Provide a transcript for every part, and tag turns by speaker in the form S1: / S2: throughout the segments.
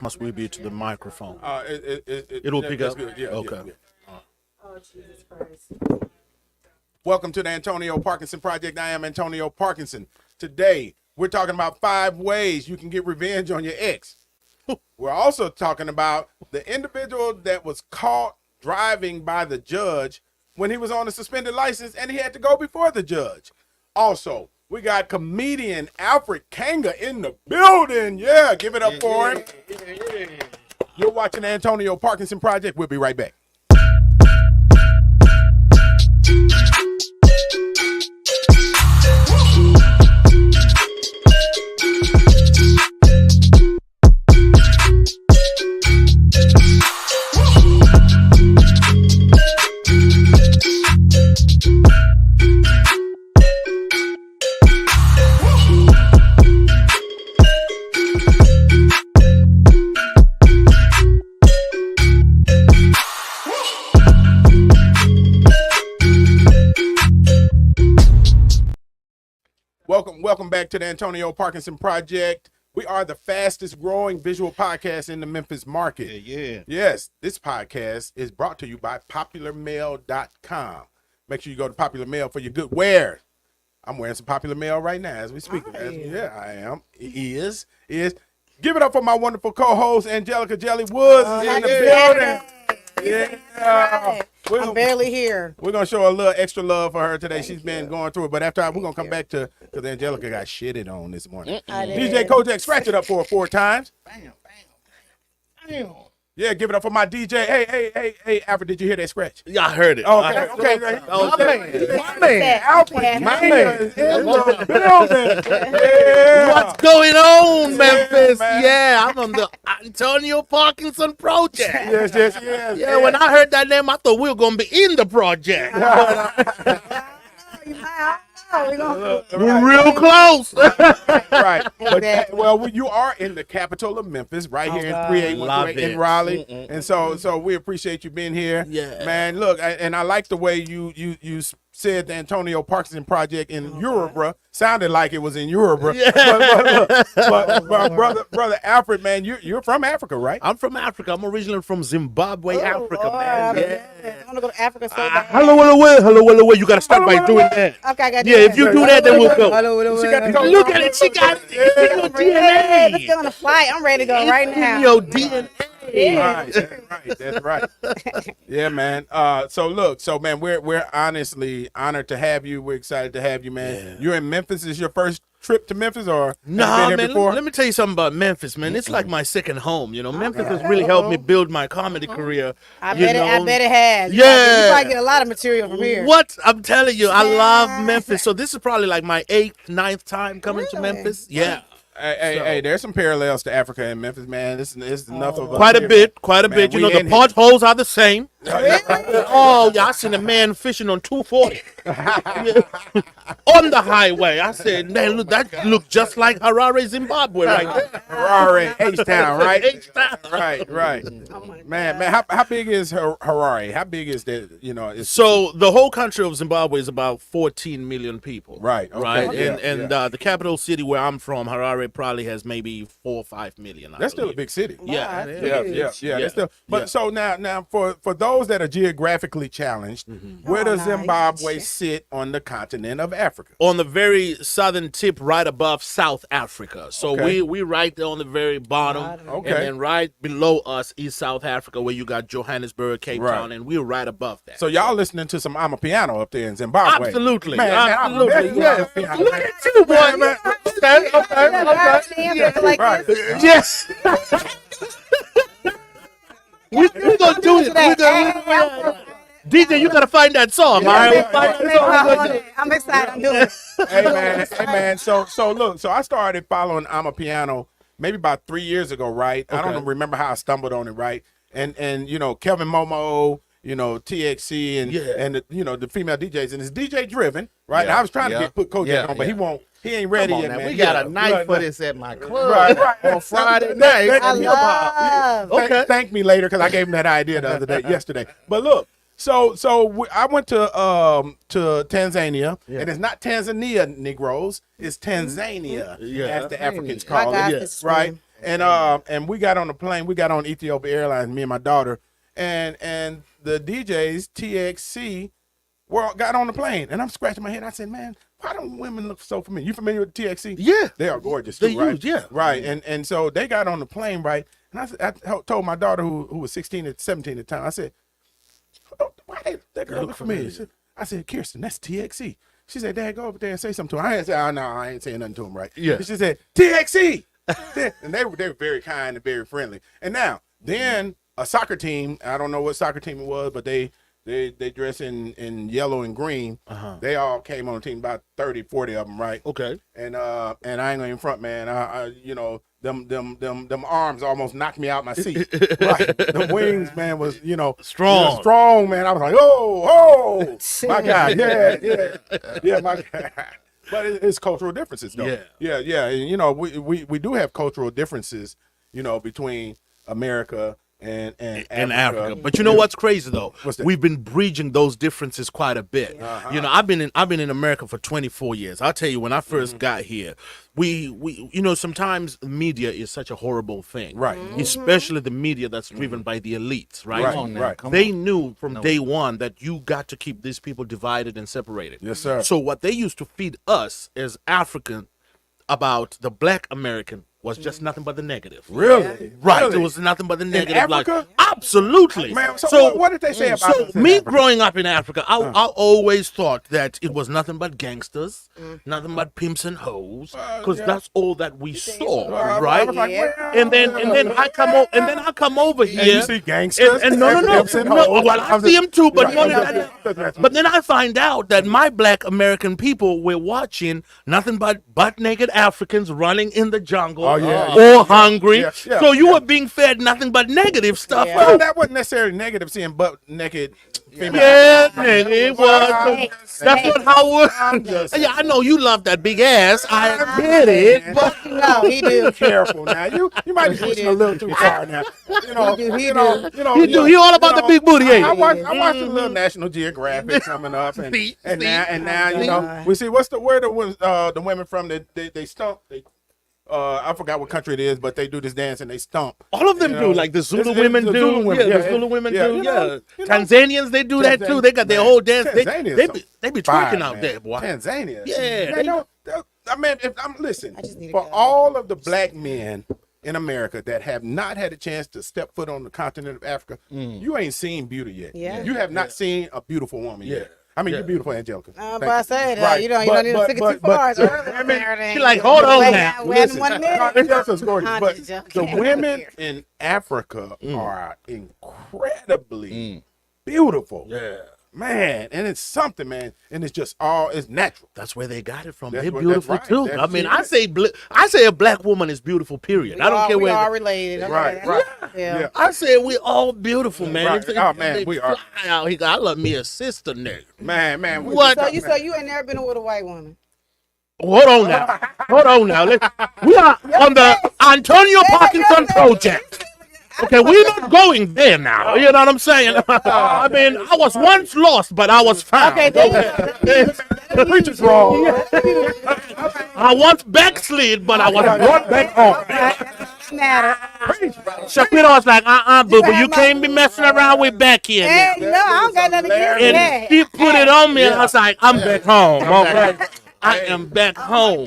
S1: Must we be to the microphone?
S2: It'll
S1: pick
S2: that's
S1: up?
S2: Good. Yeah.
S1: Okay.
S2: Yeah.
S3: Oh, Jesus Christ.
S2: Welcome to the Antonio Parkinson Project. I am Antonio Parkinson. Today, we're talking about 5 ways you can get revenge on your ex. We're also talking about the individual that was caught driving by the judge when he was on a suspended license and he had to go before the judge. Also, we got comedian Alfred Kanga in the building. Yeah, give it up for him. You're watching the Antonio Parkinson Project. We'll be right back. Welcome back to the Antonio Parkinson Project. We are the fastest growing visual podcast in the Memphis market.
S1: Yeah.
S2: Yes, this podcast is brought to you by popularmail.com. Make sure you go to Popular Mail for your good wear. I'm wearing some Popular Mail right now as we speak. Yeah, I am. Is. Give it up for my wonderful co-host, Angelica Jelly Woods is in the building. Yeah.
S3: I'm barely here.
S2: We're going to show a little extra love for her today. She's been going through it. But after we're going to come back to, because Angelica got shitted on this morning. DJ Kojak, scratch it up for her 4 times. Bam. Yeah, give it up for my DJ. Hey, Alfred, did you hear that scratch?
S1: Yeah, I heard it.
S2: Okay.
S1: My man.
S2: Is in the building. Yeah.
S1: What's going on, Memphis?
S2: man.
S1: Yeah, I'm on the Antonio Parkinson Project.
S2: Yes.
S1: Yeah, when I heard that name, I thought we were going to be in the project. We're real close.
S2: Right. But, well, you are in the capital of Memphis, right here in 38128 in Raleigh. And so we appreciate you being here.
S1: Yeah.
S2: Man, look, and I like the way you said the Antonio Parkinson Project in Yoruba. Sounded like it was in Yoruba.
S1: Yeah.
S2: But brother Alfred, man, you're from Africa, right?
S1: I'm from Africa. I'm originally from Zimbabwe, Africa, man. Yeah.
S3: I want to go to Africa so bad.
S1: Hello. You got to start by doing that.
S3: Okay, I got
S1: Yeah, if you do that, then we'll go.
S2: Look
S1: at it. She got it.
S3: Your
S1: DNA.
S3: Let's get on the flight. I'm ready to go right now.
S1: Your DNA.
S2: That's right. Yeah, man. So man, we're honestly honored to have you. We're excited to have you, man.
S1: Yeah.
S2: You're in Memphis. Is your first trip to Memphis, or
S1: Nah,
S2: been here
S1: man.
S2: before?
S1: Let me tell you something about Memphis, man. It's like my second home. You know, Memphis has really helped me build my comedy career.
S3: I bet it has.
S1: Yeah.
S3: You probably get a lot of material from here.
S1: What? I'm telling you, I love Memphis. So this is probably like my 8th, 9th time coming to Memphis. Yeah.
S2: Hey, there's some parallels to Africa and Memphis, man. It's enough of
S1: Quite a bit.
S2: Man,
S1: You know, the potholes are the same. Oh, yeah, I seen a man fishing on 240 on the highway. I said, man, look, that looks just like Harare, Zimbabwe, right there.
S2: Harare, H-Town, right?
S1: H-Town.
S2: Right.
S3: Oh
S2: Man, how big is Harare? How big is that? You know,
S1: So the whole country of Zimbabwe is about 14 million people.
S2: Right. Okay.
S1: Right.
S2: Yeah,
S1: And the capital city where I'm from, Harare, probably has maybe 4 or 5 million.
S2: That's still a big city.
S1: Yeah.
S2: Yeah. That's still, but so now for those that are geographically challenged, where does Zimbabwe sit on the continent of Africa?
S1: On the very southern tip, right above South Africa. So
S2: Okay.
S1: we right there on the very bottom.
S2: Okay.
S1: And then right below us is South Africa, where you got Johannesburg, Cape
S2: Right.
S1: Town, and we're right above that.
S2: So y'all listening to some Amapiano up there in Zimbabwe?
S1: Absolutely.
S2: Man,
S1: Absolutely.
S2: yeah.
S1: Look at you, boy.
S2: Man.
S3: Like
S2: Right.
S3: this.
S1: Yes. We're going to do it. We're gonna DJ, you got to find that song. All right?
S3: I'm excited. I'm doing it.
S2: Hey man. So look. So I started following Amapiano maybe about 3 years ago, right? I don't remember how I stumbled on it, right? And you know, Kevin Momo, you know, TXC and the female DJs, and it's DJ driven, right?
S1: Yeah.
S2: And I was trying to put Kojak on, but he won't. He ain't ready yet, man.
S4: We got a night for this at my club
S2: Right.
S4: on Friday night.
S3: I love.
S2: Thank me later because I gave him that idea the other day, yesterday. But look, so I went to Tanzania, and it's not Tanzania Negroes, it's Tanzania, as the Africans call
S3: My God,
S2: it,
S3: this
S2: right? And we got on the plane. We got on Ethiopia Airlines, me and my daughter, and the DJs TXC got on the plane, and I'm scratching my head. I said, man, why don't women look so familiar? You familiar with TXC?
S1: Yeah.
S2: They are gorgeous too,
S1: They
S2: right?
S1: use, yeah.
S2: Right. And so they got on the plane, right? And I told my daughter who was 17 at the time, I said, oh, why that girl look familiar? I said, Kirsten, that's TXC. She said, Dad, go over there and say something to him. I didn't say, oh, no, I ain't saying nothing to him, right?
S1: Yeah.
S2: And she said, TXC. And they were very kind and very friendly. And now, then a soccer team, I don't know what soccer team it was, but they dress in yellow and green. They all came on the team, about 30, 40 of them, right?
S1: Okay.
S2: And I ain't gonna even front, man. I you know, them arms almost knocked me out my seat. Right. The wings, man, was,
S1: Strong.
S2: Strong, man. I was like, oh, my God, yeah, my God. But it's cultural differences, though. Yeah. And, we do have cultural differences, between America and Africa.
S1: But you know what's crazy though?
S2: What's that?
S1: We've been bridging those differences quite a bit. I've been in America for 24 years. I'll tell you, when I first got here, we sometimes media is such a horrible thing.
S2: Right.
S1: Especially the media that's driven by the elites, right?
S2: Right.
S1: They knew from day one that you got to keep these people divided and separated.
S2: Yes, sir.
S1: So what they used to feed us as African about the black American was just nothing but the negative.
S2: Really?
S1: Right.
S2: Really?
S1: It was nothing but the negative.
S2: Africa?
S1: Absolutely.
S2: Man, so what did they say about us in
S1: me
S2: Africa?
S1: growing up in Africa, I always thought that it was nothing but gangsters, nothing but pimps and hoes, because that's all that we saw, right?
S2: I was like, well,
S1: and then I come over here.
S2: and you see gangsters
S1: And no.
S2: pimps and
S1: No,
S2: hoes.
S1: well, I see them too, but
S2: Right.
S1: but then I find out that my black American people were watching nothing but butt naked Africans running in the jungle, or hungry.
S2: Yeah.
S1: So you were being fed nothing but negative stuff.
S2: Well, that wasn't necessarily negative, seeing butt naked female.
S1: Yeah, nigga, it was. That's what Howard.
S2: I'm just
S1: Yeah, I know you love that big ass. I admit it, but
S3: No, he do.
S2: be careful now. You might be pushing a little too far now.
S1: he all about the big booty, ain't
S2: I
S1: he?
S2: watched a little National Geographic coming up, and now we see where the women from they stomp. I forgot what country it is, but they do this dance and they stomp.
S1: All of them do, like the Zulu women
S2: the
S1: do.
S2: Zulu women,
S1: Yeah, the Zulu women do.
S2: you know.
S1: Tanzanians, they do that too. They got their whole dance.
S2: Tanzanians
S1: They be
S2: fire,
S1: twerking out
S2: man.
S1: there, boy.
S2: Tanzania.
S1: Yeah,
S2: Man, I mean, if I'm listen,
S3: I just need to
S2: for
S3: go.
S2: all of the black men in America that have not had a chance to step foot on the continent of Africa, you ain't seen beauty yet.
S3: Yeah.
S2: You have not seen a beautiful woman yet. I mean, you're beautiful, Angelica.
S3: I'm
S2: Thank
S3: about to
S2: you.
S3: say that.
S2: Right.
S3: You don't need to take it too far.
S2: I mean,
S1: she like, hold on now.
S2: Listen,
S3: One minute.
S2: Angelica's gorgeous,
S3: I'm
S2: but
S3: just
S2: the
S3: joking.
S2: women in Africa are incredibly beautiful.
S1: Yeah.
S2: Man, and it's something, man, and it's just it's natural.
S1: That's where they got it from.
S2: That's
S1: They're
S2: what-
S1: beautiful
S2: that's right.
S1: too.
S2: That's
S1: I mean,
S2: it.
S1: I say a black woman is beautiful. Period. I don't care
S3: we
S1: where.
S3: all related. Okay.
S2: Right.
S3: Yeah.
S1: I say we all beautiful, man.
S2: Right. Oh, man,
S1: They
S2: we are.
S1: fly out here. I love me a sister, nigga.
S2: Man, we
S1: What?
S3: So you ain't never been with a white woman?
S1: Hold on now. We are on the Antonio Parkinson project. Okay, we're not going there now. You know what I'm saying? I mean, I was once lost, but I was found.
S3: Okay,
S2: The preacher's wrong.
S1: I once backslid, but I was brought back home.
S3: matter.
S1: Shapiro was like, boo boo, you can't be messing around with back here.
S3: Hey, no, I don't got nothing against
S1: And
S3: that.
S1: she put it on me, and I was like, I'm back home. Okay? I am back home.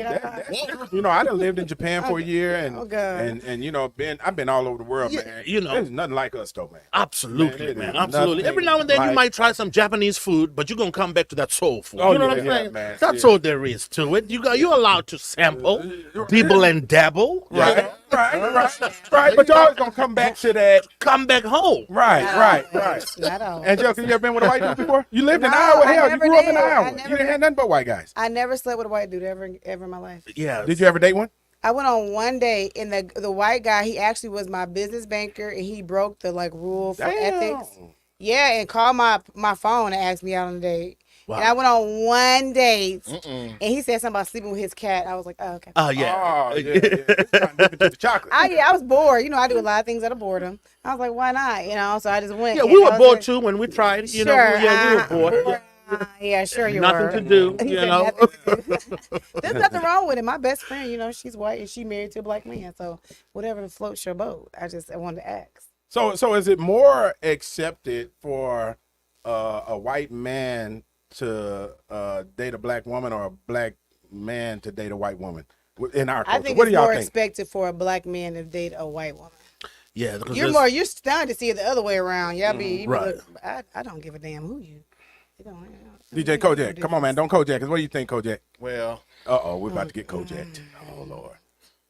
S2: You know, I done lived in Japan for a year, and
S3: Oh, God.
S2: and you know, I've been all over the world, man.
S1: you know.
S2: there's nothing like us, though, man.
S1: Absolutely,
S2: Man, it
S1: man.
S2: is
S1: Absolutely.
S2: nothing
S1: Every now and then you
S2: like-
S1: might try some Japanese food, but you're gonna come back to that soul food.
S2: Oh,
S1: you know
S2: yeah,
S1: what I'm
S2: yeah,
S1: saying?
S2: man.
S1: That's
S2: Yeah.
S1: all there is to it. You're allowed to sample, dibble and dabble,
S2: Right. But you're always gonna come back to that.
S1: come back home.
S2: Right.
S3: Not all.
S2: Angelica, you ever been with a white dude before? You lived in
S3: No,
S2: Iowa.
S3: I
S2: Hell, you
S3: never
S2: grew up in
S3: did. I
S2: Iowa.
S3: never
S2: You didn't have nothing but white guys.
S3: I never slept with a white dude ever in my life.
S1: Yeah.
S2: Did you ever date one?
S3: I went on one date, and the white guy, he actually was my business banker, and he broke the rule for ethics. Yeah, and called my phone and asked me out on a date.
S1: Wow.
S3: And I went on one date, and he said something about sleeping with his cat. I was like, oh, okay.
S1: Oh yeah.
S2: Oh, yeah. Trying to dip into the chocolate.
S3: I was bored. You know, I do a lot of things out of boredom. I was like, why not? You know, so I just went.
S1: Yeah,
S3: and
S1: we
S3: I
S1: were
S3: was
S1: bored
S3: like,
S1: too when we tried. You
S3: Sure,
S1: know, yeah, we were bored.
S3: Yeah, sure you
S1: Nothing
S3: were.
S1: to do,
S3: He
S1: you
S3: said
S1: know.
S3: nothing to do. There's nothing wrong with it. My best friend, you know, she's white and she married to a black man. So whatever floats your boat. I wanted to ask.
S2: So is it more accepted for a white man to date a black woman or a black man to date a white woman in our culture?
S3: I think
S2: What do
S3: it's
S2: y'all
S3: more
S2: think?
S3: expected for a black man to date a white woman.
S1: Yeah, because
S3: You're stunned to see it the other way around. Y'all be
S1: right.
S3: look, I don't give a damn who you. It don't,
S2: DJ Kojak, come on, man. Don't Kojak. What do you think, Kojak?
S4: Well,
S2: We're about to get Kojak. Oh Lord,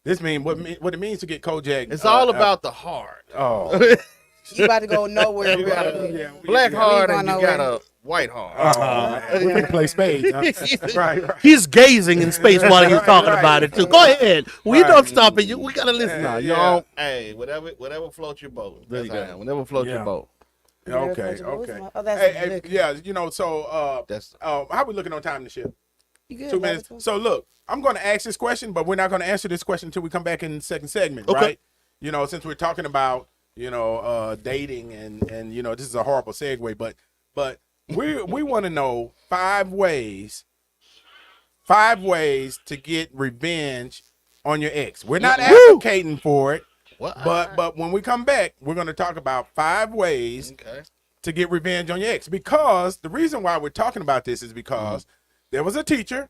S2: this mean what it means to get Kojak.
S4: it's all about the heart.
S2: Oh,
S3: you about to go nowhere.
S4: You got
S3: really.
S4: a black heart
S3: going
S4: and you
S3: nowhere.
S4: got a white heart.
S2: we're gonna play spades. Huh? right.
S1: He's gazing in space while he's talking
S2: right.
S1: about it too. Go ahead. We
S2: Right.
S1: don't stop it. We gotta listen.
S4: Nah, you
S2: Yeah.
S4: don't. Hey, whatever floats your boat.
S1: There you
S4: That's
S1: go.
S4: how I am. Whatever floats
S2: Yeah.
S4: your boat.
S2: Okay.
S3: Oh, that's
S2: Hey,
S3: good.
S2: yeah, you know, so
S4: That's
S2: how we looking on time to ship?
S3: You good?
S2: 2 minutes.
S3: Love it?
S2: So look, I'm going to ask this question, but we're not going to answer this question until we come back in the second segment,
S1: Okay.
S2: right? You know, since we're talking about dating and you know this is a horrible segue, but we want to know 5 ways to get revenge on your ex. We're not advocating for it,
S4: what?
S2: but when we come back, we're going to talk about 5 ways
S4: Okay.
S2: to get revenge on your ex. Because the reason why we're talking about this is because there was a teacher,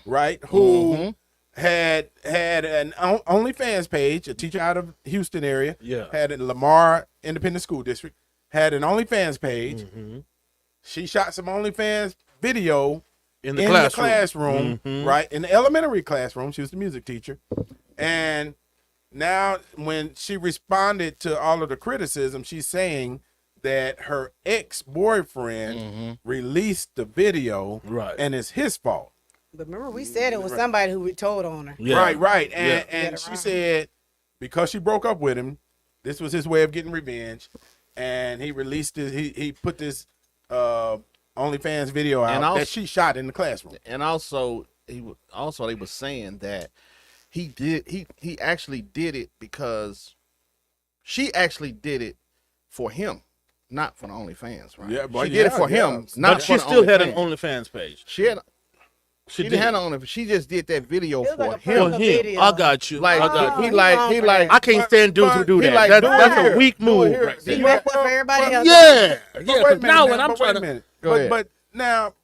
S2: right, who had an OnlyFans page, a teacher out of Houston area, had a Lamar Independent School District, had an OnlyFans page. She shot some OnlyFans video
S1: In the classroom.
S2: right, in the elementary classroom. She was the music teacher. And now when she responded to all of the criticism, she's saying that her ex-boyfriend released the video,
S1: Right.
S2: and it's his fault.
S3: But remember, we said it was somebody who told on her.
S1: Yeah.
S2: Right.
S1: Yeah.
S2: And she said because she broke up with him, this was his way of getting revenge, and he released this. He put this OnlyFans video out
S4: And also-
S2: that she shot in the classroom.
S4: And also, they was saying that he actually did it because she actually did it for him, not for the OnlyFans, right?
S2: Yeah, but
S4: she did it for
S2: yeah.
S4: him, not
S1: But
S4: for
S1: she
S4: the
S1: still had an
S4: OnlyFans.
S1: OnlyFans page.
S4: She didn't have an OnlyFans. She just did that video
S3: It was
S4: for
S3: like a
S4: him.
S3: personal
S1: For him.
S3: video.
S1: I got you.
S4: Like
S1: I got you.
S4: he
S1: I can't stand dudes who do
S4: he
S1: that.
S4: like,
S1: That-
S4: do it
S1: that's
S4: here.
S1: a weak
S4: Do it
S1: move.
S4: here.
S1: Right
S3: She
S1: there.
S3: went for everybody else.
S1: Yeah.
S2: But
S1: Yeah.
S2: wait a
S1: 'cause
S2: minute
S1: now
S2: now,
S1: when I'm
S2: but
S1: trying
S2: wait a
S1: to.
S2: minute.
S4: Go ahead.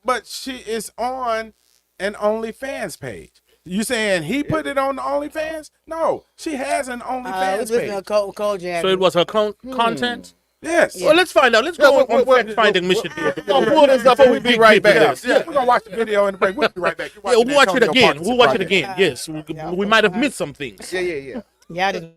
S2: But she is on an OnlyFans page. You saying he put it on the OnlyFans? No, she has an
S3: I
S2: OnlyFans
S3: was listening to
S2: page.
S3: Kojak.
S1: So it was her content?
S2: Yes.
S1: Well, let's find out. Let's go on fact-finding mission here.
S4: We're gonna pull this up and we'll be right back.
S2: Yes, yeah. We're gonna watch the video in the break. We'll be right back. You're
S1: Yeah,
S2: watching
S1: we'll watch it
S2: Antonio
S1: again.
S2: Parkinson
S1: We'll watch it
S2: Project.
S1: again. Yes. We might have missed some things.
S4: Yeah.
S3: Y'all didn't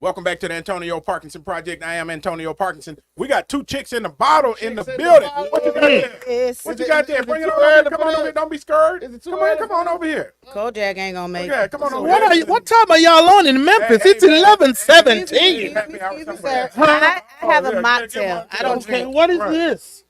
S2: Welcome back to the Antonio Parkinson Project. I am Antonio Parkinson. We got two chicks in the bottle in the building. What you got there?
S3: It's
S2: What you got there? Bring it on over here. Come on over here. Don't be scared.
S4: Is it too
S2: Come on,
S4: early?
S2: come on over here.
S3: Kojak ain't gonna make
S2: Okay,
S3: it.
S2: come on over
S1: What
S2: here.
S1: are you? What time are y'all on in Memphis? It's 11:17.
S3: Excuse me, sir. I have a mocktail. I don't
S1: Okay,
S3: drink.
S1: what is
S2: Right.
S1: this?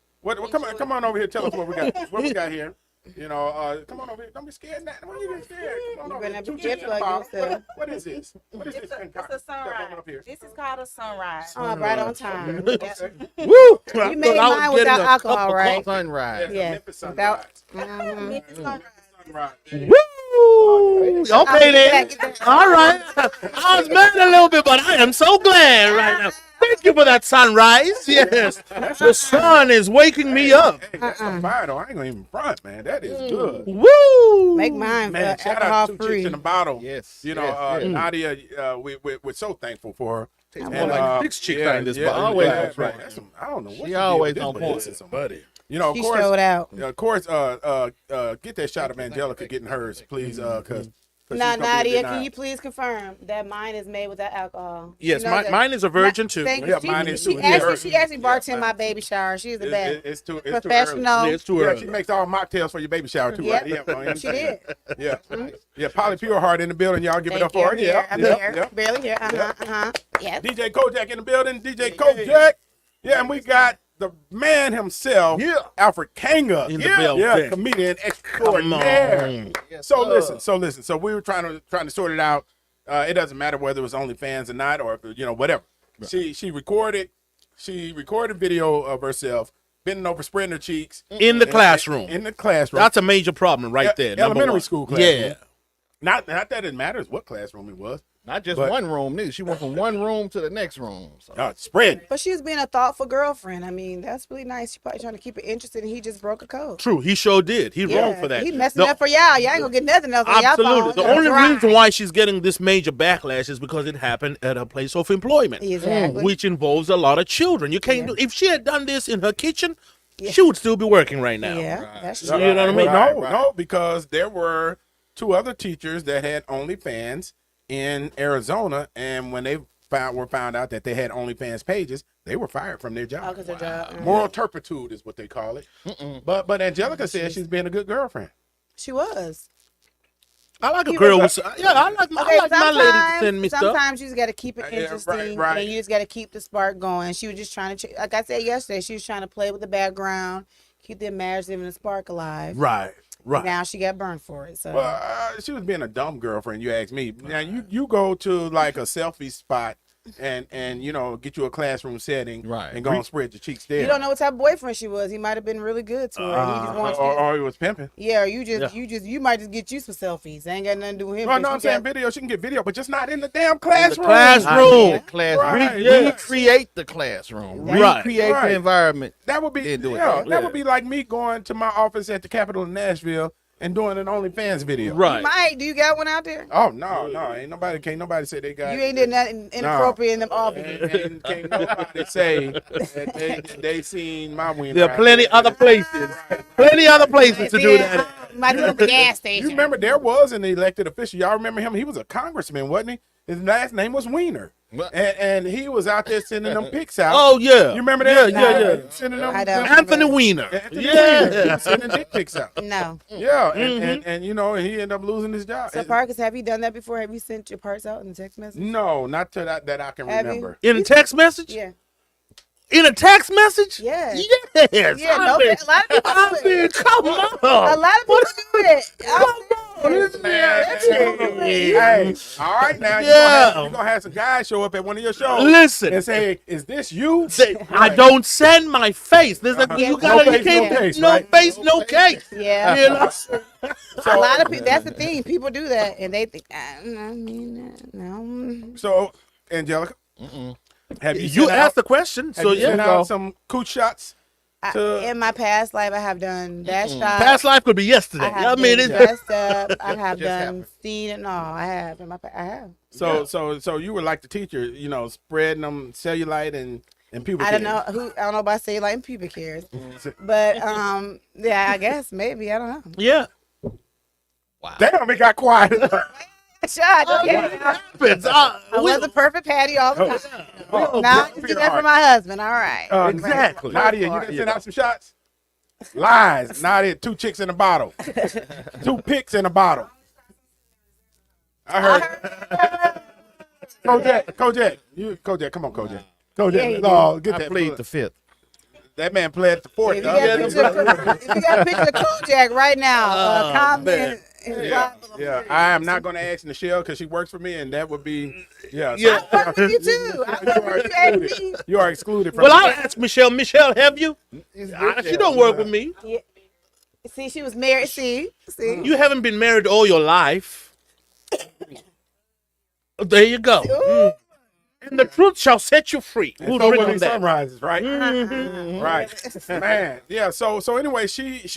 S2: Come on over here. Tell us what we got. What we got here? You know, come on over here. Don't be scared. What are you getting scared? Come on over
S3: better
S2: here.
S3: be
S2: Two chicks in the
S3: careful
S2: bottle.
S3: of yourself.
S2: What is this? What is this?
S5: It's a
S2: concoction? Step on
S5: sunrise.
S2: up here.
S5: This is called a sunrise.
S3: Oh, right on time.
S1: Woo!
S3: You made mine without alcohol, right?
S4: Sunrise.
S3: Yeah.
S2: Memphis
S3: Without.
S2: Sunrise.
S5: Memphis sunrise.
S2: Sunrise.
S1: Woo! Okay then. All right. I was mad a little bit, but I am so glad right now. Thank you for that sunrise. Yes, the sun is waking me up.
S2: Hey, that's some fire though. I ain't gonna even front, man. That is good.
S1: Woo!
S3: Make mine
S2: Man, shout out
S3: alcohol
S2: to two
S3: free.
S2: chicks in the bottle.
S4: Yes,
S2: You know,
S4: yes, yes.
S2: Nadia, we're so thankful for her.
S4: Tastes
S1: more like 6 chicks out in this bottle.
S4: Always
S2: yeah,
S4: on point.
S2: that's some, I don't know what
S4: She
S2: the
S4: always
S2: deal
S4: on
S2: with this,
S4: point.
S2: but this is some buddy. You know,
S3: She showed out.
S2: Of course, get that shot of Angelica getting hers, please, because.
S3: Now, Nadia, can you please confirm that mine is made without alcohol?
S1: Yes,
S3: You know that-
S1: mine is a virgin too.
S3: Thank you.
S2: Yeah,
S3: She-
S2: mine is
S3: she
S2: too.
S3: actually
S2: Yeah,
S3: bartended
S2: mine-
S3: my baby shower. She's the best.
S2: It's too
S3: Professional.
S2: early.
S1: Yeah, it's too
S2: Yeah,
S1: early.
S2: she makes all mocktails for your baby shower too,
S3: Yep.
S2: right? Yeah,
S3: She did.
S2: Yeah, yeah. Polly Pure Heart in the building. Y'all give it up
S3: Thank
S2: for her.
S3: you.
S2: Yeah,
S3: I'm
S2: yeah,
S3: here.
S2: yeah.
S3: Barely here. Yes.
S2: DJ Kojak in the building. DJ Kojak. Yeah, and we got the man himself,
S1: Yeah.
S2: Alfred Kanga.
S1: In the
S2: yeah,
S1: building.
S2: yeah, comedian extraordinaire.
S1: Come
S2: So listen. So we were trying to sort it out. It doesn't matter whether it was OnlyFans or not, or whatever. Right. She recorded video of herself bending over, spreading her cheeks
S1: In the classroom.
S2: In the classroom.
S1: That's a major problem right there. number
S2: Elementary
S1: one.
S2: school classroom.
S1: Yeah.
S2: Not that it matters what classroom it was.
S4: Not just
S2: But-
S4: one room, neither. She went from one room to the next room. So.
S2: Spread.
S3: But she was being a thoughtful girlfriend. I mean, that's really nice. She probably trying to keep it interested, and he just broke a code.
S1: True. He sure did. He wrong for that.
S3: He messing
S1: The-
S3: up for y'all. Y'all ain't gonna get nothing else on y'all
S1: Absolutely.
S3: phone.
S1: The
S3: Y'all
S1: only
S3: dry.
S1: reason why she's getting this major backlash is because it happened at her place of employment,
S3: Exactly.
S1: which involves a lot of children. You can't do. If she had done this in her kitchen,
S3: Yeah.
S1: she would still be working right now.
S3: Yeah, that's
S1: You
S3: true.
S1: know what I mean?
S2: No, because there were two other teachers that had OnlyFans in Arizona, and when they were found out that they had OnlyFans pages, they were fired from their job.
S3: Oh, 'cause their job.
S2: Moral turpitude is what they call it. But Angelica said she's being a good girlfriend.
S3: She was.
S1: I like a
S3: He
S1: girl
S3: was-
S1: with. Yeah, I like my lady to send me stuff.
S3: Sometimes you just got to keep it
S2: Yeah,
S3: interesting,
S2: right.
S3: and you just got to keep the spark going. She was just trying to, like I said yesterday, she was trying to play with the background, keep the imaginative and the spark alive.
S1: Right. Right.
S3: Now she got burned for it. So
S2: Well, she was being a dumb girlfriend, you ask me. Now you go to like a selfie spot and get you a classroom setting,
S4: Right.
S2: and go and spread your cheeks there.
S3: you don't know what type of boyfriend she was. He might have been really good to her. He just wants you.
S2: or he was pimping.
S3: Yeah, or you might just get you some selfies. Ain't got nothing to do with him.
S2: No,
S3: 'cause
S2: I'm
S3: you
S2: saying
S3: got-
S2: video. She can get video, but just not in the damn classroom.
S1: classroom.
S4: The classroom.
S2: Right,
S4: Recreate the classroom.
S1: Right.
S4: Recreate
S2: Right.
S4: the environment.
S2: That would be
S4: Didn't do it.
S2: that
S1: Yeah.
S2: would be like me going to my office at the Capitol in Nashville and doing an OnlyFans video.
S1: Right.
S3: Mike, do you got one out there?
S2: Oh no, can't nobody say they got.
S3: You ain't did nothing inappropriate in them offices.
S2: And can't nobody say that they seen my wiener.
S1: There are
S2: out
S1: plenty
S2: there.
S1: other places. Plenty other places to do that.
S3: Might do it at the gas station.
S2: You remember there was an elected official. Y'all remember him? He was a congressman, wasn't he? His last name was Wiener.
S4: What?
S2: And he was out there sending them pics out.
S1: Oh yeah.
S2: You remember that?
S1: Yeah.
S2: Sending them.
S3: I don't.
S1: Anthony Weiner.
S2: Anthony Weiner. He
S1: Yeah.
S2: was sending dick pics out.
S3: No.
S2: Yeah, and he ended up losing his job.
S3: So Parkers, have you done that before? Have you sent your parts out in text message?
S2: No, not to that I can
S3: Have you?
S2: remember.
S1: In a text message?
S3: Yeah.
S1: In a text message?
S3: Yeah.
S1: Yes.
S3: Yeah,
S1: I
S3: no,
S1: mean,
S3: a lot of people
S1: I
S3: do
S1: mean,
S3: it.
S1: come on.
S3: A lot of people do it.
S2: Hey, all right now.
S1: Yeah.
S2: You're gonna have some guys show up at one of your shows
S1: Listen.
S2: and say, "Is this you?"
S1: Say, I don't send my face. There's
S2: Uh-huh.
S1: you
S2: No
S1: gotta,
S2: face,
S1: you can't,
S2: no case,
S1: no
S2: right?
S1: face, no case.
S3: Yeah.
S1: You know?
S3: A lot of people. That's the thing. People do that, and they think, I mean, no.
S2: So, Angelica, have you,
S1: You
S2: sent
S1: asked
S2: out,
S1: the question,
S2: have
S1: so
S2: you sent
S1: yeah.
S2: out some cooch shots?
S3: In my past life, I have done that shot.
S1: Past life could be yesterday.
S3: I have
S1: I mean,
S3: been
S1: it's
S3: dressed up. I have
S4: Just
S3: done
S4: happened.
S3: seen it. No, I have. In my I have.
S2: So you were like the teacher, spreading them cellulite and pubic
S3: I don't
S2: hairs.
S3: know who. I don't know about say like pubic hairs, but yeah, I guess maybe I don't know.
S1: yeah.
S2: Damn, it got quiet.
S3: Shot. Okay.
S1: happens.
S3: I was a perfect patty all the time.
S2: Oh,
S3: Now I just get that for my husband. All right.
S1: Exactly.
S2: Nadia, you didn't send out some shots? Lies. Nadia, 2 chicks in a bottle. 2 picks in a bottle. I heard. Kojak, come on, Kojak. Kojak, no, get
S4: I
S2: that.
S4: plead the fifth.
S2: That man pled the 4th.
S3: If you got a picture of Kojak right now, comment.
S2: Yeah, I am not going to ask Nichelle because she works for me, and that would be,
S3: I work with you too.
S2: You are excluded from
S1: Well, I'll ask Michelle. Michelle, have you? She don't work with me.
S3: Yeah. See, she was married. See.
S1: You haven't been married all your life. There you go. And the truth shall set you free.
S2: And
S1: Who's
S2: so will
S1: written
S2: these
S1: that?
S2: sunrises, right? Right, man. Yeah. So anyway, she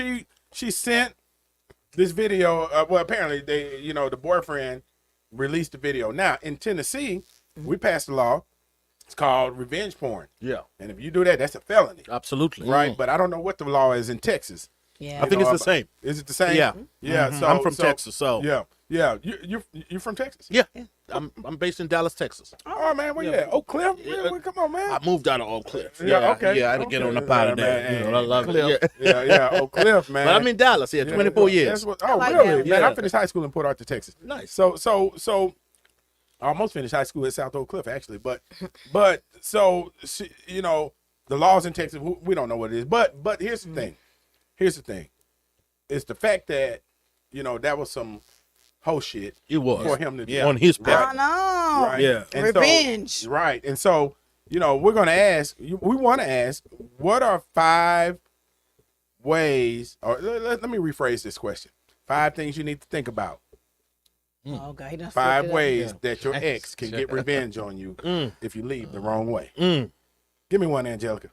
S2: sent this video. Well, apparently the boyfriend released the video. Now in Tennessee, we passed a law. It's called revenge porn.
S1: Yeah,
S2: And if you do that, that's a felony,
S1: absolutely.
S2: right? But I don't know what the law is in Texas.
S3: Yeah.
S1: I think it's the same.
S2: Is it the same?
S1: Yeah.
S2: Yeah.
S1: Mhm.
S2: So
S1: I'm from Texas, so
S2: yeah. You from Texas?
S1: yeah. I'm based in Dallas, Texas.
S2: Oh man, where you at? Oak Cliff? Well, come on, man.
S1: I moved out of Oak Cliff.
S2: Yeah, okay.
S1: Yeah, I had to get on up out of there. You know, I love
S2: Cliff.
S1: it. Yeah.
S2: Yeah, Oak Cliff, man.
S1: But I'm in Dallas. Yeah, 24 years.
S2: That's what, oh,
S3: like
S2: really?
S3: that.
S2: Man,
S1: Yeah.
S2: I finished high school in Port Arthur, Texas.
S1: Nice.
S2: So I almost finished high school at South Oak Cliff, actually. But so the laws in Texas, we don't know what it is. But here's the thing. It's the fact that that was some whole shit.
S1: It was.
S2: For him to do.
S1: On his
S3: I
S1: part.
S3: know.
S2: Right.
S1: Yeah.
S2: And
S3: Revenge.
S2: Right. And so, we're going to ask, we want to ask, what are 5 ways, or let me rephrase this question. 5 things you need to think about.
S3: Oh, God. He done
S2: 5
S3: flipped it up.
S2: ways that your ex can get revenge on you if you leave the wrong way. Give me one, Angelica.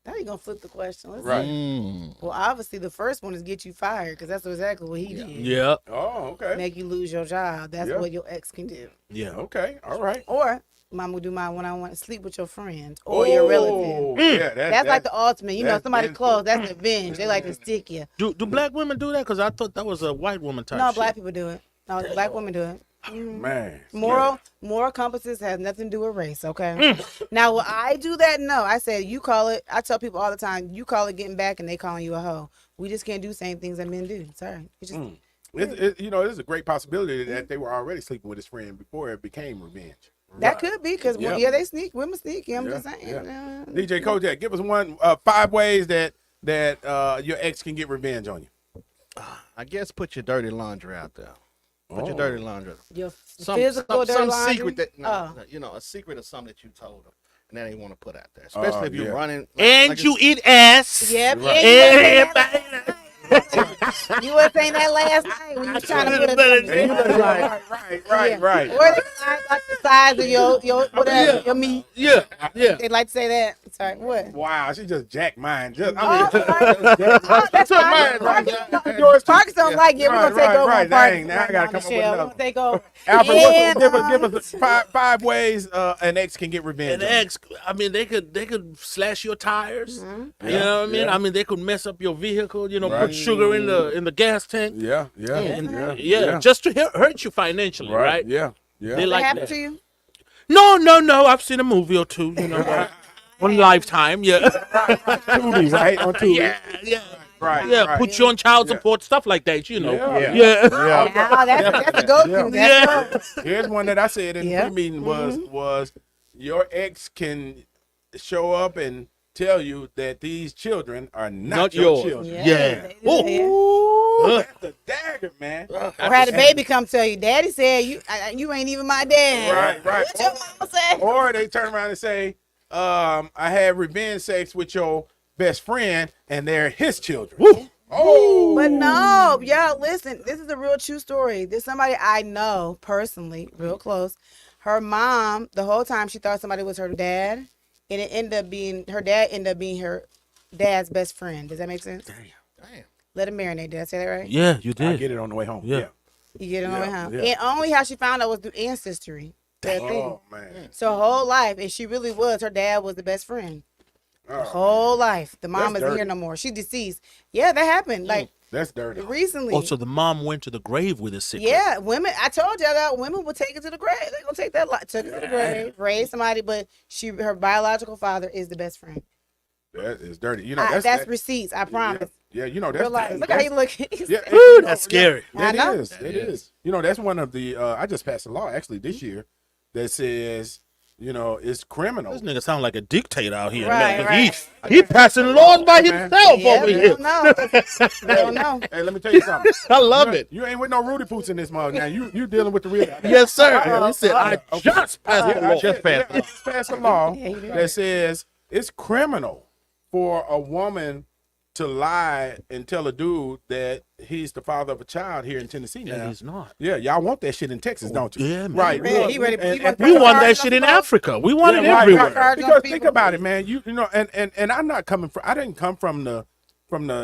S3: Now you gonna flip the question. Let's
S2: Right.
S3: see. Well, obviously the first one is get you fired because that's exactly what he did.
S1: Yeah.
S2: Oh, okay.
S3: Make you lose your job. That's
S2: Yeah.
S3: what your ex can do.
S1: Yeah.
S2: Okay. All right.
S3: Or mom will do mine when I want to sleep with your friend or your relative.
S2: Yeah,
S3: That's like the ultimate.
S2: that's
S3: Somebody
S2: painful.
S3: close. That's revenge. They like to stick you.
S1: Do black women do that? Because I thought that was a white woman type
S3: No,
S1: shit.
S3: black people do it. No, black women do it.
S2: man.
S3: Moral compasses has nothing to do with race, okay? Now, will I do that? No. I said, you call it, I tell people all the time, you call it getting back and they calling you a hoe. We just can't do the same things that men do. Sorry. It's just,
S2: It's a great possibility that they were already sleeping with his friend before it became revenge.
S3: that could be because,
S2: Yeah.
S3: they sneak. Women sneak. I'm
S2: Yeah,
S3: just saying.
S2: yeah. DJ Kojak, give us 5 ways that your ex can get revenge on you.
S4: I guess put your dirty laundry out there. Put your dirty laundry.
S3: Your
S4: Some
S3: physical dirty
S4: some
S3: laundry?
S4: secret that
S3: Oh.
S4: a secret of something that you told them and that they want to put out there, especially if you're
S2: yeah.
S4: running.
S1: And you eat ass.
S3: Yep.
S2: Right.
S1: Everybody.
S3: You were saying that last night when you was trying to put a
S2: Right.
S3: Or they like the size of your whatever, your meat.
S1: Yeah.
S3: They like to say that. Sorry, what?
S2: Wow, she just jacked mine. That's
S3: That's
S2: mine.
S3: fine.
S2: Yours too.
S3: Parks don't like it. We're gonna take over on Parks.
S2: Dang, now I gotta come up with
S3: We're
S2: another.
S3: gonna take over.
S2: Alfred,
S3: And,
S2: give us 5 ways an ex can get revenge.
S1: An
S2: on you.
S1: ex, I mean, they could slash your tires.
S3: Mm-hmm.
S1: You know what I mean?
S2: Yeah.
S1: I mean, they could mess up your vehicle.
S2: Right.
S1: Put sugar in the gas tank.
S2: Yeah,
S1: Yeah, just to hurt you financially, right?
S2: Yeah.
S1: They
S3: what
S1: like
S3: happened
S1: that.
S3: to you?
S1: No. I've seen a movie or two. On Lifetime. Yeah.
S2: Tubi, right? On Tubi.
S1: yeah.
S2: Right.
S1: Yeah,
S2: right.
S1: put you on child support, stuff like that.
S2: Yeah.
S1: Yeah.
S3: Now that's a go-to.
S2: Yeah.
S3: That's
S2: Here's one that I said in
S3: Yeah.
S2: the meeting was your ex can show up and tell you that these children are not your
S1: yours.
S2: children.
S1: Yeah.
S3: They do, yeah.
S2: Ooh, that's the dagger, man.
S3: Or had a baby come tell you, Daddy said you ain't even my dad.
S2: Right.
S3: What your mama said?
S2: Or they turn around and say, I had revenge sex with your best friend and they're his children.
S1: Woo.
S2: Oh,
S3: But no, y'all, listen, this is a real true story. There's somebody I know personally, real close. Her mom, the whole time she thought somebody was her dad, and it ended up being her dad ended up being her dad's best friend. Does that make sense?
S4: Damn.
S3: Let him marinate. Did I say that right?
S1: Yeah, you
S2: I
S1: did.
S2: get it on the way home.
S1: Yeah.
S3: You get it on the way
S2: Yeah,
S3: home.
S2: yeah.
S3: And only how she found out was through ancestry. That thing.
S2: Oh man.
S3: So her whole life, and she really was, her dad was the best friend.
S2: Oh,
S3: Whole life. The mom
S2: That's
S3: isn't
S2: dirty.
S3: here no more. She's deceased. Yeah, that happened. Like
S2: That's dirty.
S3: recently.
S1: Oh, so the mom went to the grave with a secret.
S3: Yeah, women. I told y'all that women will take it to the grave. They're gonna take that. Took it to the grave, raise somebody, but her biological father is the best friend.
S2: That is dirty. You know,
S3: that's receipts. I promise.
S2: Yeah, you know that's
S3: Real life. Look how he look.
S2: Yeah,
S1: Ooh, that's scary.
S3: I know.
S2: It is. You know, that's one of the. I just passed a law actually this year that says, you know, it's criminal.
S1: This nigga sound like a dictator out here.
S3: Right,
S1: man.
S3: right.
S1: He passing laws by
S2: Man.
S1: himself
S3: Yeah,
S1: over
S3: they
S1: here.
S3: don't know. They don't know.
S2: Hey, let me tell you something.
S1: I love it.
S2: You ain't with no Rudy Poots in this mug now. You dealing with the real.
S1: Yes, sir. He said, I
S2: Okay.
S1: just passed the
S2: I
S1: law.
S2: just passed a law
S3: Yeah, you did.
S2: that says it's criminal for a woman to lie and tell a dude that he's the father of a child here in Tennessee now.
S1: Yeah, he's not.
S2: Yeah, y'all want that shit in Texas, don't you?
S1: Yeah, man.
S2: Right.
S3: Ready,
S2: look,
S3: he ready-
S2: and-
S3: he want
S2: and-
S1: We want that shit in Africa. We want it
S2: Yeah, right,
S1: everywhere.
S2: right.
S3: Charge on
S2: Because
S3: people.
S2: think about it, man. You know, and I'm not coming from. I didn't come from the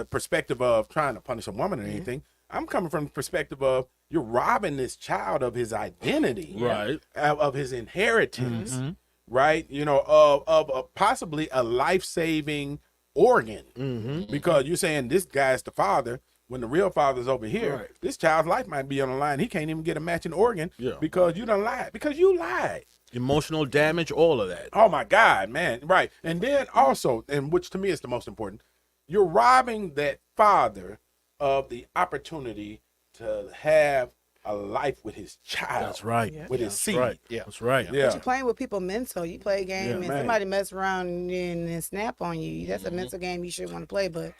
S2: perspective of trying to punish a woman or anything. I'm coming from the perspective of you're robbing this child of his identity,
S1: Right.
S2: of his inheritance,
S1: Mm-hmm.
S2: right? You know, of possibly a life-saving organ,
S1: Mm-hmm.
S2: because you're saying this guy's the father. When the real father's over here,
S1: Right.
S2: this child's life might be on the line. He can't even get a matching organ
S1: Yeah.
S2: because you done lied. Because you lied.
S1: Emotional damage, all of that.
S2: Oh my God, man. Right. And then also, and which to me is the most important, you're robbing that father of the opportunity to have a life with his child.
S1: That's right.
S3: Yeah.
S2: With his seed.
S1: Right.
S4: Yeah.
S1: That's right.
S2: Yeah.
S3: But you're playing with people mental. You play a game
S2: Yeah,
S3: and
S2: man.
S3: somebody mess around and snap on you. That's a mental game you shouldn't want to play, but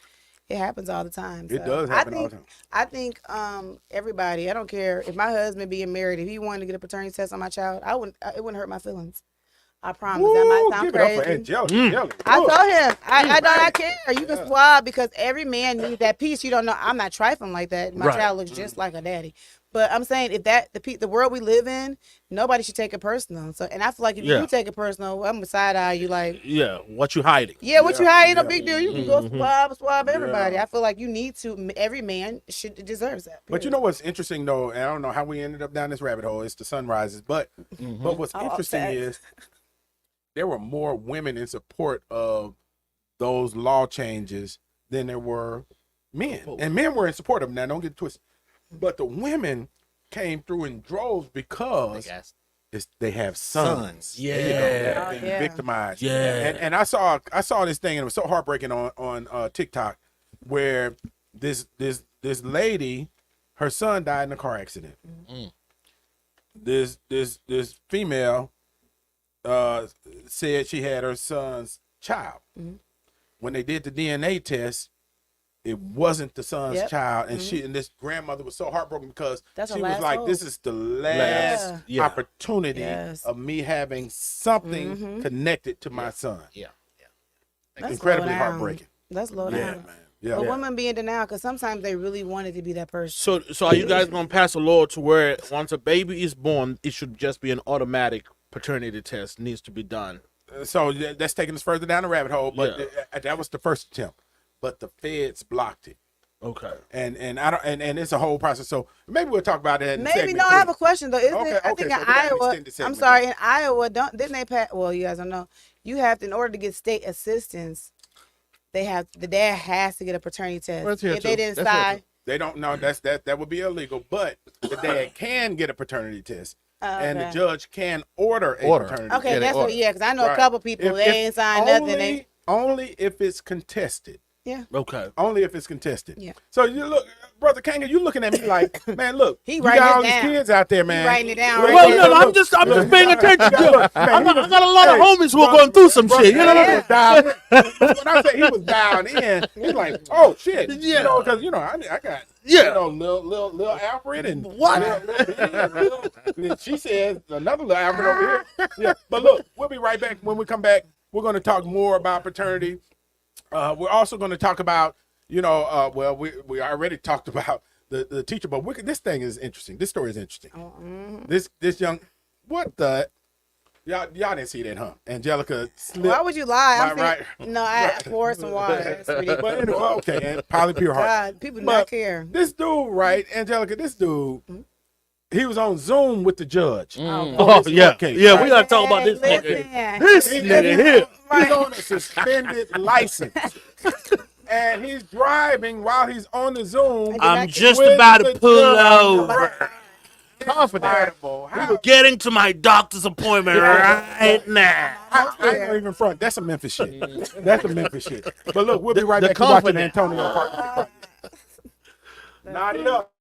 S3: it happens all the time.
S2: It does happen all the time.
S3: I think everybody, I don't care if my husband being married, if he wanted to get a paternity test on my child, it wouldn't hurt my feelings. I promise. That might
S2: Woo,
S3: sound
S2: give it up for
S3: crazy.
S2: Angelica.
S3: I
S2: Look.
S3: told him, I don't care. You can swab because every man needs that piece. You don't know. I'm not trifling like that. My
S1: Right.
S3: child looks just like a daddy. But I'm saying if that the world we live in, nobody should take it personal. So, and I feel like if you
S1: Yeah.
S3: do take it personal, I'm beside eye you like,
S1: Yeah. What you hiding?
S3: yeah, what you
S2: Yeah,
S3: hiding? No
S2: yeah.
S3: big deal. You can go swab everybody. I feel like you need to. Every man deserves that.
S2: But you know what's interesting though, and I don't know how we ended up down this rabbit hole. It's the sunrises, but what's
S3: Oh,
S2: interesting
S3: upset.
S2: is there were more women in support of those law changes than there were men, and men were in support of them. Now, don't get it twisted, but the women came through in droves because they have sons.
S1: Yeah.
S2: You know, that have
S3: Oh,
S2: been
S3: yeah.
S2: victimized.
S1: Yeah.
S2: And I saw this thing, and it was so heartbreaking on TikTok, where this lady, her son died in a car accident. This female said she had her son's child. When they did the DNA test, it wasn't the son's
S3: Yep.
S2: child, and this grandmother was so heartbroken because
S3: That's her
S2: she was
S3: last
S2: like,
S3: hope.
S2: "This is the last
S1: Yeah.
S2: opportunity
S3: Yes.
S2: of me having something connected to my son."
S4: Yeah.
S3: Let's
S2: Incredibly
S3: slow down.
S2: heartbreaking.
S3: Let's slow
S2: Yeah,
S3: down.
S2: man. Yeah.
S3: But women be in denial because sometimes they really wanted to be that person.
S1: So are you guys gonna pass a law to where once a baby is born, it should just be an automatic paternity test needs to be done?
S2: So that's taking us further down the rabbit hole, but that was the first attempt. But the feds blocked it.
S1: Okay.
S2: And I don't and it's a whole process. So maybe we'll talk about that in
S3: Maybe
S2: segment
S3: no. I
S2: three.
S3: have a question though. Isn't
S2: Okay,
S3: it? I
S2: okay,
S3: think
S2: so
S3: in
S2: we got an
S3: Iowa.
S2: extended
S3: I'm
S2: segment
S3: sorry.
S2: then.
S3: In Iowa, didn't they pass? Well, you guys don't know. You have to, in order to get state assistance, the dad has to get a paternity test.
S1: That's here
S3: If they
S1: too.
S3: didn't
S1: That's here
S3: decide,
S2: They don't know that would be illegal, but the dad can get a paternity test, and the
S3: okay.
S2: judge can order a
S4: Order.
S2: paternity
S3: Okay,
S2: test.
S3: that's what. Yeah, because I know
S2: Right.
S3: a couple people
S2: If-
S3: they
S2: if
S3: ain't signed nothing.
S2: Only if it's contested.
S1: Okay.
S2: Only if it's contested.
S3: Yeah.
S2: So you look, Brother Kanga, you looking at me like, man, look,
S3: He
S2: you
S3: writing
S2: got
S3: it
S2: all these
S3: down.
S2: kids out there, man.
S3: writing it down
S2: Look,
S3: right
S1: Well,
S3: there.
S1: you know,
S2: look,
S1: I'm just paying attention.
S2: Look,
S1: I
S2: man,
S1: got a lot of
S2: hey,
S1: homies who are going through some shit. You know what I mean?
S2: When I say he was down in, he's like, oh shit,
S1: Yeah.
S2: you know, because you know, I got,
S1: Yeah.
S2: you know, little Alfred and
S1: What?
S2: and she says another little Alfred over here. Yeah, but look, we'll be right back. When we come back, we're going to talk more about paternity. We're also going to talk about, well, we already talked about the teacher, but this thing is interesting. This story is interesting. This young, what the. Y'all didn't see that, huh? Angelica slipped.
S3: Why would you lie?
S2: Right.
S3: No, I pour some water. That's ridiculous.
S2: But anyway, okay, and probably pure heart.
S3: God, people do
S2: But
S3: not care.
S2: This dude, right, Angelica, this dude, he was on Zoom with the judge.
S1: Oh,
S2: this
S1: yeah.
S2: court case,
S1: Yeah,
S2: right?
S1: we got to talk about this
S3: Listen.
S1: nigga. This
S2: He-
S1: nigga here.
S2: He's on a suspended license. and he's driving while he's on the Zoom.
S1: I'm just
S2: with
S1: about to
S2: the
S1: pull
S2: girl.
S1: over.
S2: Incredible. How-
S1: Getting to my doctor's appointment right now.
S2: I ain't even front. That's some Memphis shit. That's some Memphis shit. But look, we'll be right
S4: the
S2: back to watching
S4: confidence.
S2: Antonio Parkinson. Knot it up.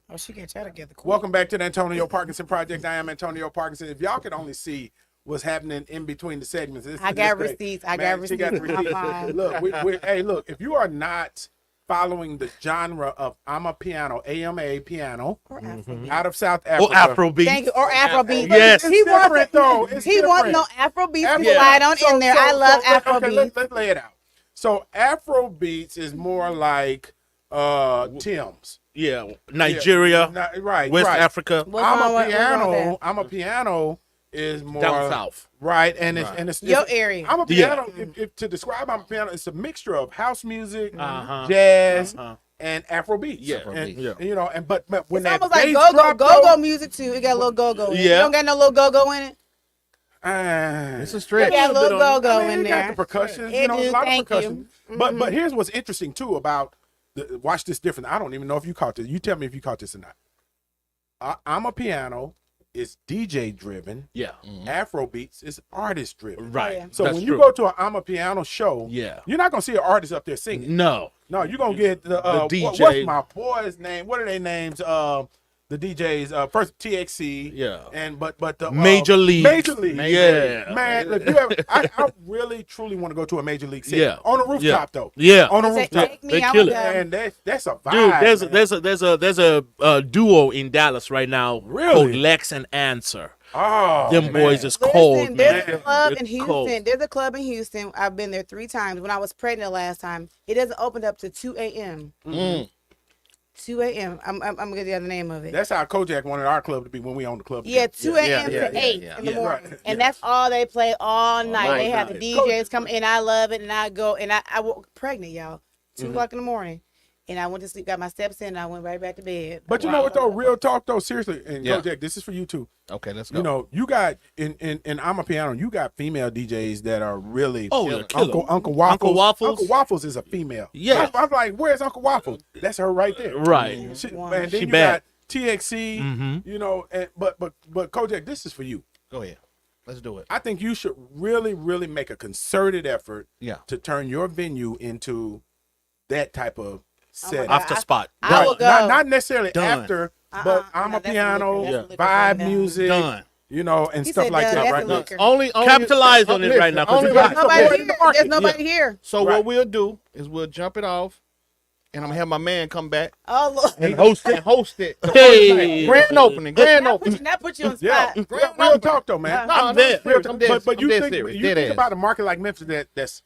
S3: Oh, she get y'all together. Quick.
S2: Welcome back to the Antonio Parkinson Project. I am Antonio Parkinson. If y'all could only see what's happening in between the segments.
S3: I got receipts. I got
S2: She got
S3: receipts.
S2: receipts.
S3: I'm fine.
S2: Look, hey, look, if you are not following the genre of I'm a piano, AMA piano,
S3: Or Afrobeat.
S2: out of South Africa.
S1: Or Afrobeat.
S3: Thank you. Or Afrobeat.
S1: Yes.
S2: It's
S3: He
S2: different, though. It's
S3: He wants
S2: different.
S3: no Afrobeat
S2: Afro-
S3: slide on
S2: So-
S3: in there.
S2: so-
S3: I love
S2: so,
S3: Afrobeat.
S2: Okay, let's lay it out. So Afro beats is more like Tim's.
S1: Yeah, Nigeria,
S2: Right.
S1: West
S2: right.
S1: Africa,
S3: What's wrong with that?
S2: I'm a piano is more
S1: down south.
S2: right, and it's
S3: Your area.
S2: I'm a
S1: Yeah.
S2: piano. If to describe I'm a piano, it's a mixture of house music,
S1: Uh-huh.
S2: jazz,
S1: Uh-huh.
S2: and Afrobeats.
S1: Yeah.
S2: and,
S1: Yeah.
S2: and, you know, and but when
S3: It's
S2: that
S3: almost like
S2: bass
S3: go-go
S2: drop, though,
S3: music too. It got a little go-go in it.
S1: Yeah.
S3: You don't got no little go-go in it?
S4: It's a
S3: It
S4: stretch.
S3: got a little go-go
S2: I mean,
S3: in
S2: it got
S3: there.
S2: the percussion,
S3: It
S2: you know,
S3: do,
S2: a lot
S3: thank
S2: of
S3: you.
S2: percussion. But here's what's interesting too about watch this different. I don't even know if you caught this. You tell me if you caught this or not. I'm a piano is DJ driven.
S1: Yeah,
S2: Afrobeats is artist driven.
S1: right.
S3: Yeah.
S2: So
S1: That's
S2: when
S1: true.
S2: you go to an I'm a piano show,
S1: Yeah.
S2: you're not gonna see an artist up there singing.
S1: No.
S2: No, you're gonna get the
S1: DJ.
S2: what's my boy's name? What are their names? The the DJs. First TXC.
S1: Yeah.
S2: And but the
S1: Major League.
S2: Major League.
S1: Yeah.
S2: Man, look, I really truly want to go to a Major League set.
S1: Yeah.
S2: On a rooftop though.
S1: Yeah.
S2: On a
S3: Say,
S2: rooftop.
S3: take me,
S1: They
S3: I
S1: kill
S3: would
S1: it.
S3: go.
S2: And that's a vibe.
S1: Dude, there's a duo in Dallas right now
S2: Really?
S1: called Lex and Answer.
S2: Oh,
S1: Them
S2: man.
S1: boys is
S3: Listen,
S1: cold,
S3: there's
S1: man.
S3: a club in
S1: It's
S3: Houston.
S1: cold.
S3: There's a club in Houston. I've been there 3 times. When I was pregnant last time, it doesn't open up to 2 a.m. 2 a.m. I'm gonna get the other name of it.
S2: That's how Kojak wanted our club to be when we owned the club.
S3: Yeah, 2 a.m.
S4: yeah,
S3: to
S4: yeah,
S3: 8
S4: yeah.
S3: in the
S2: Yeah,
S3: morning.
S2: right.
S3: And that's all they play all night.
S1: night.
S3: They have the DJs come, and I love it. And I go, and I woke pregnant, y'all, 2 o'clock in the morning. And I went to sleep, got my steps in, and I went right back to bed.
S2: But you know what though, real talk though, seriously, and
S4: Yeah.
S2: Kojak, this is for you too.
S4: Okay, let's go.
S2: You know, you got in I'm a piano. You got female DJs that are really.
S1: Oh, yeah, killer.
S2: Uncle Waffles.
S1: Uncle Waffles?
S2: Uncle Waffles is a female.
S1: Yeah.
S2: I'm like, where's Uncle Waffles? That's her right there.
S1: Right.
S2: She,
S3: Wow.
S2: man, then
S1: She
S2: you
S1: bad.
S2: got TXC. You know, and but Kojak, this is for you.
S4: Go ahead. Let's do it.
S2: I think you should really, really make a concerted effort
S4: Yeah.
S2: to turn your venue into that type of setting.
S3: God.
S1: After spot.
S3: I will go.
S2: Not necessarily
S1: Done.
S2: after, but I'm
S3: no,
S2: a
S3: that's a
S2: piano,
S3: liquor, that's a liquor
S2: vibe
S3: down.
S2: music,
S1: Done.
S2: you know, and
S3: He
S2: stuff
S3: said
S2: like
S3: done,
S2: that.
S3: that's
S2: Right
S3: a
S2: now.
S3: liquor.
S4: Only
S1: Capitalize on it
S4: listen,
S1: right now, 'cause
S4: only
S1: you
S2: got-
S1: got-
S3: Nobody
S2: Support
S3: here.
S2: the market.
S3: There's nobody
S1: Yeah.
S3: here.
S4: So
S2: Right.
S4: what we'll do is we'll jump it off, and I'm gonna have my man come back
S3: Oh, Lord.
S1: And host
S4: and
S1: it.
S4: host it. The
S1: Hey.
S4: first night. Grand opening. Grand opening.
S3: That put you on the
S2: Yeah,
S3: spot.
S2: real talk though, man.
S4: No,
S1: I'm
S4: no,
S1: dead.
S4: serious, I'm dead.
S2: But
S4: I'm
S2: you
S4: dead
S2: think
S4: serious.
S2: you
S4: Dead
S2: think
S4: ass.
S2: about a market like Memphis that's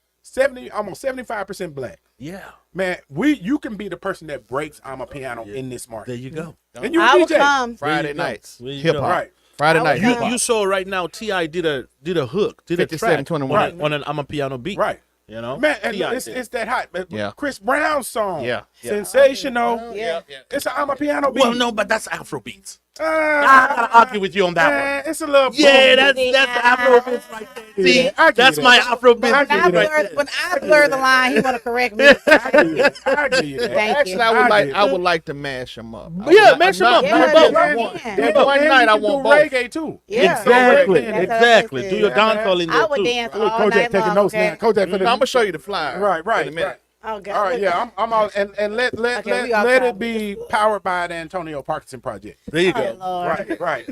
S2: 75% black.
S1: Yeah.
S2: Man, you can be the person that breaks I'm a piano in this
S1: There
S2: market.
S1: you go.
S2: And you
S3: I
S2: a
S3: will
S2: DJ.
S3: come.
S4: Friday
S1: There you go.
S4: nights.
S1: There you
S4: Hip
S1: go.
S4: hop.
S2: Right.
S4: Friday
S3: I
S4: night.
S3: would
S4: hip
S3: come.
S4: hop.
S1: You saw right now T.I. did a hook, did a
S4: 57-21.
S1: track
S2: Right.
S1: on an I'm a piano beat.
S2: Right.
S1: You know?
S2: Man, and
S1: T.I.
S2: it's
S1: did.
S2: that hot.
S4: Yeah.
S2: Chris Brown's song.
S4: Yeah.
S2: Sensational.
S3: Yeah.
S2: It's a I'm a piano beat.
S1: Well, no, but that's Afro beats. I
S2: Ah,
S1: gotta argue with you on that one.
S2: man, it's a little.
S1: Yeah,
S2: boom.
S1: that's the Afro beats right there. See,
S2: Yeah, I give
S1: that's
S2: you
S1: my
S2: that.
S1: Afro beats
S2: I
S1: right
S2: give you that.
S1: there.
S3: When I blur the line, he want to correct me.
S2: I give you that. I give you that.
S3: Thank
S4: Actually,
S3: you.
S4: I would like to mash them up.
S1: Yeah, mash 'em up.
S3: Yeah,
S1: Do both.
S3: yeah,
S4: One.
S3: yeah.
S4: That one
S2: And
S4: night
S2: you
S4: I
S2: can
S4: want
S2: do
S4: both.
S2: reggae too.
S3: Yeah.
S1: Exactly,
S3: That's
S1: exactly.
S3: how
S1: Do
S3: it
S1: your
S3: is.
S1: dancehall in there
S3: I would
S1: too.
S3: dance
S2: Look,
S3: all
S2: Kojak
S3: night
S2: taking
S3: long.
S2: notes
S3: Okay.
S2: now. Kojak for
S4: I'm gonna show you the flyer.
S2: Right, right,
S4: In a minute.
S2: right.
S3: Oh, God.
S2: All right, yeah, I'm all and let
S3: Okay, we off
S2: let
S3: topic.
S2: it be powered by the Antonio Parkinson Project.
S1: There you
S3: Oh,
S1: go.
S3: Lord.
S2: Right.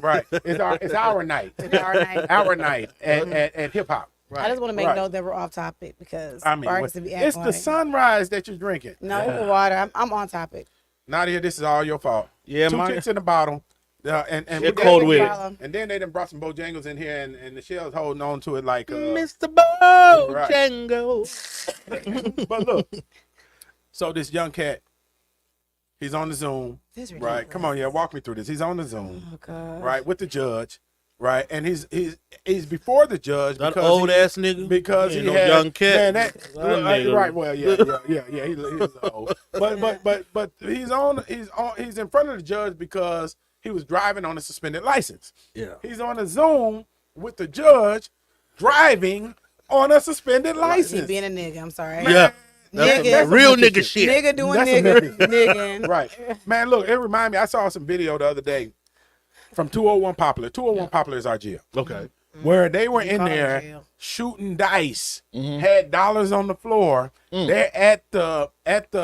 S2: It's our night.
S3: It's our night.
S2: Our night at hip hop.
S3: I just want to make
S2: Right.
S3: note that we're off topic because
S2: I mean,
S3: Parkinson be acting
S2: it's the
S3: like-
S2: sunrise that you're drinking.
S3: No, it's the water. I'm on topic.
S2: Nadia, this is all your fault.
S1: Yeah,
S2: Two
S1: man.
S2: chicks in the bottle. And
S1: They're
S2: we
S1: cold
S2: got-
S1: with it.
S3: Problem.
S2: And then they done brought some Bojangles in here, and the shell's holding on to it like.
S1: Mr. Bojangle.
S2: But look, so this young cat, he's on the Zoom,
S3: This is
S2: right?
S3: ridiculous.
S2: Come on, yeah, walk me through this. He's on the Zoom,
S3: Oh, God.
S2: right, with the judge, right, and he's before the judge
S1: That
S2: because
S1: old
S2: he,
S1: ass nigga.
S2: because
S1: Ain't
S2: he
S1: no
S2: had
S1: young cat.
S2: Man, that,
S1: nigga.
S2: right? Well, yeah. He's old, but he's in front of the judge because he was driving on a suspended license.
S1: Yeah.
S2: He's on a Zoom with the judge driving on a suspended
S3: Me
S2: license.
S3: being a nigga. I'm sorry.
S1: Yeah. That's
S3: Nigga.
S1: a real
S2: That's a
S1: nigga shit.
S3: Nigga doing
S2: That's a
S3: nigga.
S2: Memphis.
S3: Nigga.
S2: Right. Man, look, it reminded me, I saw some video the other day from 201 Popular. 201 Popular is our jail.
S1: Okay.
S2: Where they were in
S3: call it
S2: there
S3: jail.
S2: shooting dice, had dollars on the floor. They're at the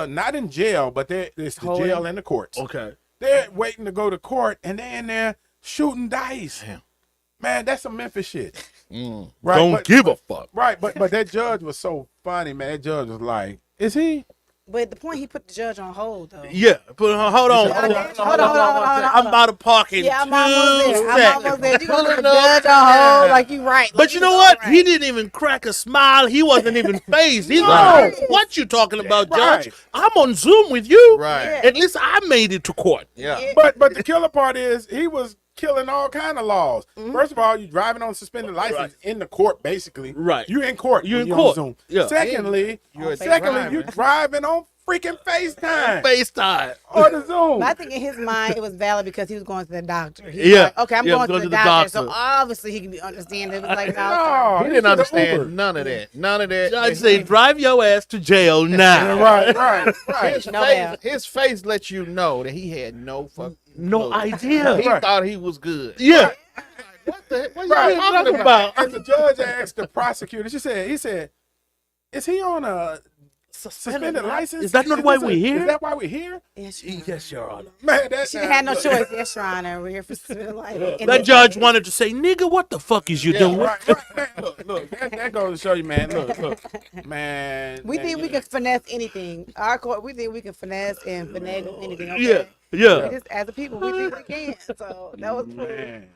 S2: not in jail, but it's the
S3: Holding.
S2: jail and the courts.
S1: Okay.
S2: They're waiting to go to court and they're in there shooting dice.
S1: Damn.
S2: Man, that's some Memphis shit.
S1: Don't
S2: but-
S1: give a fuck.
S2: Right, but that judge was so funny, man. That judge was like, is he?
S3: But the point, he put the judge on hold, though.
S1: Yeah. Hold on.
S3: Hold on.
S1: I'm about to park in
S3: Yeah, I'm
S1: 2
S3: almost there. I'm
S1: seconds.
S3: almost there. You gonna put the judge on hold like you right.
S1: But you know what? He didn't even crack a smile. He wasn't even phased. He's like, what you talking about, Judge?
S2: Right.
S1: I'm on Zoom with you.
S4: Right.
S3: Yeah.
S1: At least I made it to court.
S4: Yeah.
S2: But the killer part is he was killing all kind of laws. First of all, you driving on suspended license in the court, basically.
S1: Right.
S2: You in court.
S1: You
S2: when
S1: in
S2: on
S1: court.
S2: Zoom.
S1: Yeah.
S2: Secondly,
S4: You're
S2: you
S4: driving.
S2: driving on freaking FaceTime
S1: FaceTime.
S2: or the Zoom.
S3: But I think in his mind it was valid because he was going to the doctor. He was
S1: Yeah.
S3: like, okay, I'm
S1: Yeah,
S3: going
S1: go
S3: to the doctor. So
S1: doctor.
S3: obvoughly he can be understanding. It was like, no,
S2: No,
S4: He
S2: this
S4: didn't
S2: is
S4: understand
S2: Uber.
S4: none of that. None of that.
S1: I'd say, drive your ass to jail now.
S2: Right.
S4: His,
S3: No
S4: face,
S3: doubt.
S4: his face lets you know that he had no fucking
S1: No
S4: clue.
S1: idea.
S4: He
S2: Right.
S4: thought he was good.
S1: Yeah.
S4: What the heck? What
S2: Right.
S4: you talking about?
S2: And the judge asked the prosecutor, he said, is he on a Suspended license?
S1: Is that not why we're here?
S2: Is that why we're here?
S3: Yes, Your Honor.
S1: Yes, Your Honor.
S2: Man, that
S3: She had no choice. Yes, Your Honor. We're here for suspended license.
S1: That judge wanted to say, nigga, what the fuck is you doing?
S2: Right. Man, look. That goes to show you, man. Look. Man.
S3: We think we can finesse anything. Our court, we think we can finesse and finagle anything. Okay?
S1: Yeah, yeah.
S3: Just as a people, we think we can. So that was cool.
S2: Man.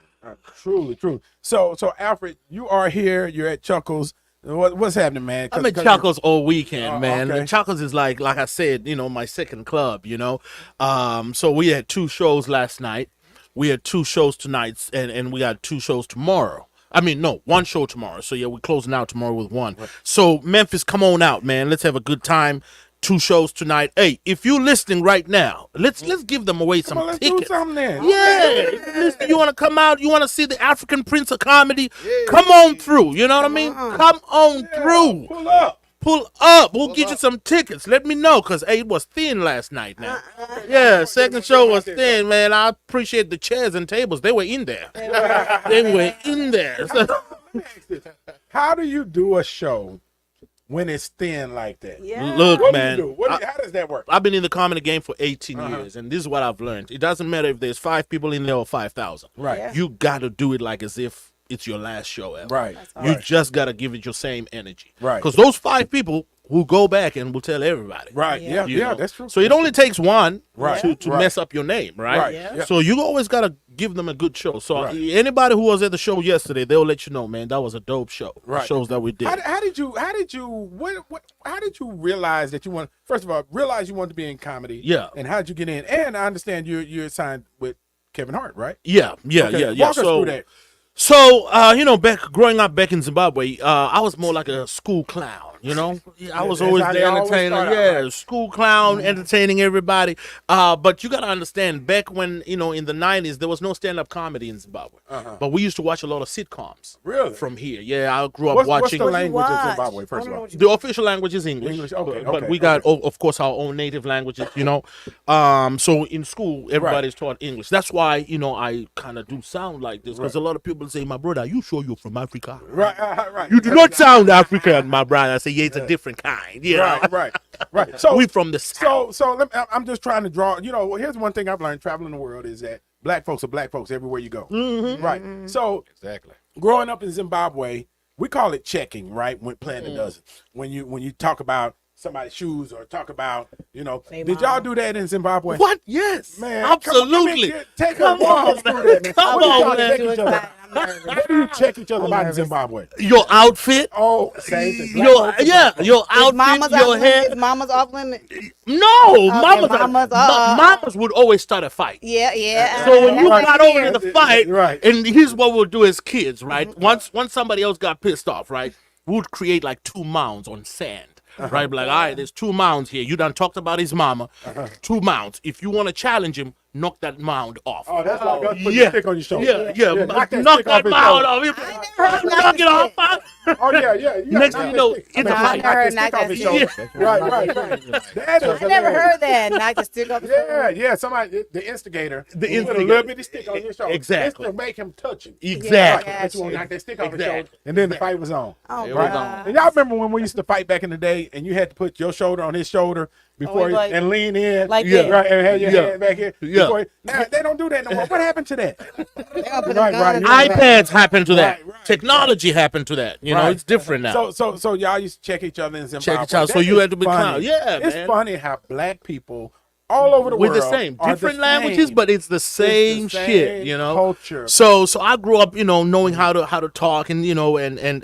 S2: Truly. So Alfred, you are here. You're at Chuckles. What's happening, man?
S1: I'm at Chuckles all weekend, man.
S2: okay.
S1: Chuckles is like I said, my second club, So we had 2 shows last night. We had 2 shows tonight, and we got 2 shows tomorrow. I mean, no, 1 show tomorrow. So yeah, we're closing out tomorrow with 1. Right. So Memphis, come on out, man. Let's have a good time. 2 shows tonight. Hey, if you're listening right now, let's give them away some
S2: let's
S1: tickets.
S2: do something then.
S1: Yeah, listen, you want to come out? You want to see the African Prince of Comedy? Come on through. You know what I mean? Come on through. Pull up. We'll get you some tickets. Let me know, because it was thin last night now. Yeah, second show was thin, man. I appreciate the chairs and tables. They were in there. They were in there. So,
S2: How do you do a show when it's thin like that?
S3: Yeah.
S1: look,
S2: What
S1: man.
S2: do you do? How does that work?
S1: I've been in the comedy game for 18 years, and this is what I've learned. It doesn't matter if there's 5 people in there or 5,000.
S2: Right.
S3: Yeah.
S1: You got to do it like as if it's your last show ever.
S2: Right.
S1: You just got to give it your same energy.
S2: Right.
S1: Because those 5 people will go back and will tell everybody.
S2: Right.
S3: Yeah.
S1: You know?
S2: That's true.
S1: So it only takes one
S2: Right.
S1: to
S2: Right.
S1: mess up your name, right?
S2: Right.
S3: Yeah.
S1: So you always got to give them a good show. So
S2: Right.
S1: anybody who was at the show yesterday, they'll let you know, man, that was a dope show.
S2: Right.
S1: The shows that we did.
S2: How did you realize that you want? First of all, realize you wanted to be in comedy.
S1: Yeah.
S2: And how did you get in? And I understand you're signed with Kevin Hart, right?
S1: Yeah.
S2: Okay,
S1: Yeah.
S2: Walk us through that.
S1: So, growing up back in Zimbabwe, I was more like a school clown, I was
S2: that's
S1: always
S2: how
S1: the
S2: they always
S1: entertainer.
S2: start out,
S1: Yeah,
S2: right?
S1: school clown, entertaining everybody. But you got to understand, back when, in the 90s, there was no stand-up comedy in Zimbabwe. But we used to watch a lot of sitcoms.
S2: Really?
S1: From here. Yeah, I grew up
S2: What's
S1: watching.
S2: the language of
S3: watch?
S2: Zimbabwe, first of all?
S1: The official language is English.
S2: English, okay,
S1: But
S2: okay,
S1: we got, of course, our own native languages, So in school, everybody's taught English. That's why, I kind of do sound like this. Because a lot of people say, my brother, are you sure you're from Africa?
S2: Right.
S1: You do not sound African, my brother. I say, yeah, it's a different kind. Yeah.
S2: Right. So
S1: we from the south.
S2: I'm just trying to draw. Here's one thing I've learned traveling the world is that black folks are black folks everywhere you go. Right. So
S4: Exactly.
S2: growing up in Zimbabwe, we call it checking, right? When playing a dozen. When you talk about somebody's shoes or talk about, did y'all do that in Zimbabwe?
S1: What? Yes.
S2: Man,
S1: absolutely.
S2: Come on, man.
S1: Come on, man.
S2: What do you check each other about in Zimbabwe?
S1: Your outfit.
S2: Oh, same thing.
S1: Your outfit, your hair.
S3: Is mama's off limit?
S1: No,
S3: mamas,
S1: mamas would always start a fight.
S3: Yeah.
S1: So when you
S3: That's
S1: got
S3: right
S1: over
S3: here.
S1: to the fight,
S2: Right.
S1: and here's what we'll do as kids, right? Once somebody else got pissed off, right, we would create like 2 mounds on sand. Right, be like, all right, there's 2 mounds here. You done talked about his mama. 2 mounds. If you want to challenge him, knock that mound off.
S2: Oh, that's like us putting a stick on your shoulder.
S1: Yeah.
S2: Knock
S1: Knock
S2: that
S1: that mound
S2: mound
S1: off. Knock it off.
S2: Oh, yeah.
S1: Next thing you know, it's a
S3: I
S1: fight.
S3: heard
S2: Knock
S3: knock
S2: that
S3: that
S2: stick off his
S3: stick.
S2: shoulder. Right.
S3: I never heard that. Knock the stick off the shoulder.
S2: Yeah. Somebody, the instigator,
S1: The
S2: put a
S1: instigator.
S2: little bitty stick on your shoulder.
S1: Exactly.
S2: It's to make him touch you.
S1: Exactly.
S3: Yeah.
S2: But you want to knock that stick off his
S1: Exactly.
S2: shoulder. And then the fight was on.
S3: Oh,
S4: It was
S2: Right.
S3: God.
S2: And y'all remember when we used to fight back in the day and you had to put your shoulder on his shoulder before
S3: like-
S2: and lean in.
S3: like
S1: Yeah.
S3: that.
S2: Right, and have your
S1: Yeah.
S2: hand back here.
S1: Yeah.
S2: Before, now, they don't do that no more. What happened to that?
S3: They gonna put a
S2: Right,
S3: gun
S2: right.
S3: in his back.
S1: iPads happened to that.
S2: Right.
S1: Technology happened to that.
S2: Right.
S1: It's different now.
S2: So y'all used to check each other in Zimbabwe.
S1: Check each other. So
S2: That
S1: you
S2: is
S1: had to be
S2: funny.
S1: clown. Yeah,
S2: It's
S1: man.
S2: funny how black people all over the
S1: We're
S2: world
S1: the same,
S2: are
S1: different
S2: the
S1: languages,
S2: same.
S1: but it's the same,
S2: It's the
S1: shit,
S2: same culture.
S1: So I grew up, knowing how to talk, and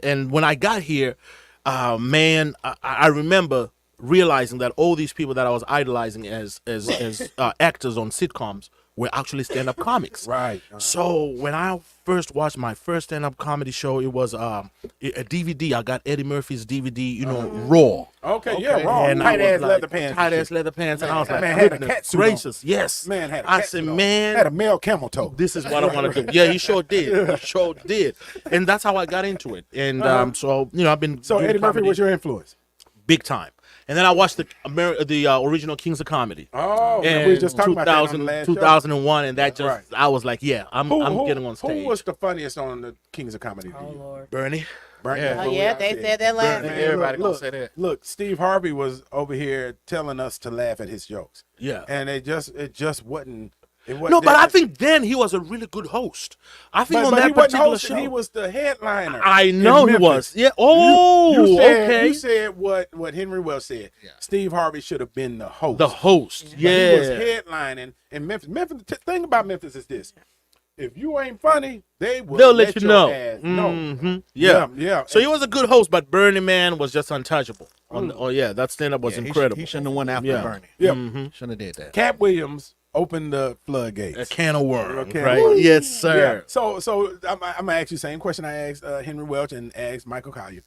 S1: and when I got here, man, I remember realizing that all these people that I was idolizing as actors on sitcoms were actually stand-up comics.
S2: Right.
S1: So when I first watched my first stand-up comedy show, it was a DVD. I got Eddie Murphy's DVD, Raw.
S2: Okay, yeah, wrong.
S1: And I
S2: Tight
S1: was
S2: ass
S1: like,
S2: leather pants.
S1: Tight ass leather pants, and I was like,
S2: Man had a
S1: goodness
S2: cat suit on.
S1: gracious, yes.
S2: Man had a
S1: I
S2: cat
S1: said,
S2: suit on.
S1: man,
S2: Had a male camel toe.
S1: this is what I want to do. Yeah, he sure did. He sure did. And that's how I got into it. And so, I've been
S2: So
S1: doing
S2: Eddie Murphy
S1: comedy
S2: was your influence.
S1: big time. and then I watched the original Kings of Comedy.
S2: Oh,
S1: And
S2: we were just talking about that on the last show.
S1: 2001, and that just
S2: Right.
S1: I was like, yeah, I'm getting on stage.
S2: Who was the funniest on the Kings of Comedy?
S3: Oh Lord.
S1: Bernie.
S4: Yeah.
S3: Oh yeah, they said that last.
S2: Man,
S4: Everybody gonna
S2: look,
S4: say that.
S2: Look, Steve Harvey was over here telling us to laugh at his jokes,
S1: Yeah.
S2: and it just wasn't. It wasn't
S1: No, but I think then he was a really good host. I think on
S2: but
S1: that
S2: he wasn't
S1: particular
S2: hosting.
S1: show,
S2: He was the headliner.
S1: I
S2: in
S1: know he
S2: Memphis.
S1: was. Yeah. Oh,
S2: You said,
S1: okay.
S2: You said what Henry Wells said.
S4: Yeah.
S2: Steve Harvey should have been the host.
S1: The host.
S2: But he was
S1: Yeah.
S2: headlining in Memphis. The thing about Memphis is this: if you ain't funny, they'll
S1: let you
S2: your
S1: know.
S2: ass know.
S1: Mhm. Yeah.
S2: yeah.
S1: So he was a good host, but Bernie Man was just untouchable. Oh yeah, that stand up was
S4: Yeah,
S1: incredible.
S4: He shouldn't have went after
S1: Yeah.
S4: Bernie.
S2: Yeah.
S4: Shouldn't have did that.
S2: Cat Williams opened the floodgates.
S1: A can of worms,
S2: Okay.
S1: right?
S2: Woo.
S1: Yes,
S2: Yeah.
S1: sir.
S2: So I'm gonna ask you the same question I asked Henry Welch and asked Michael Collier.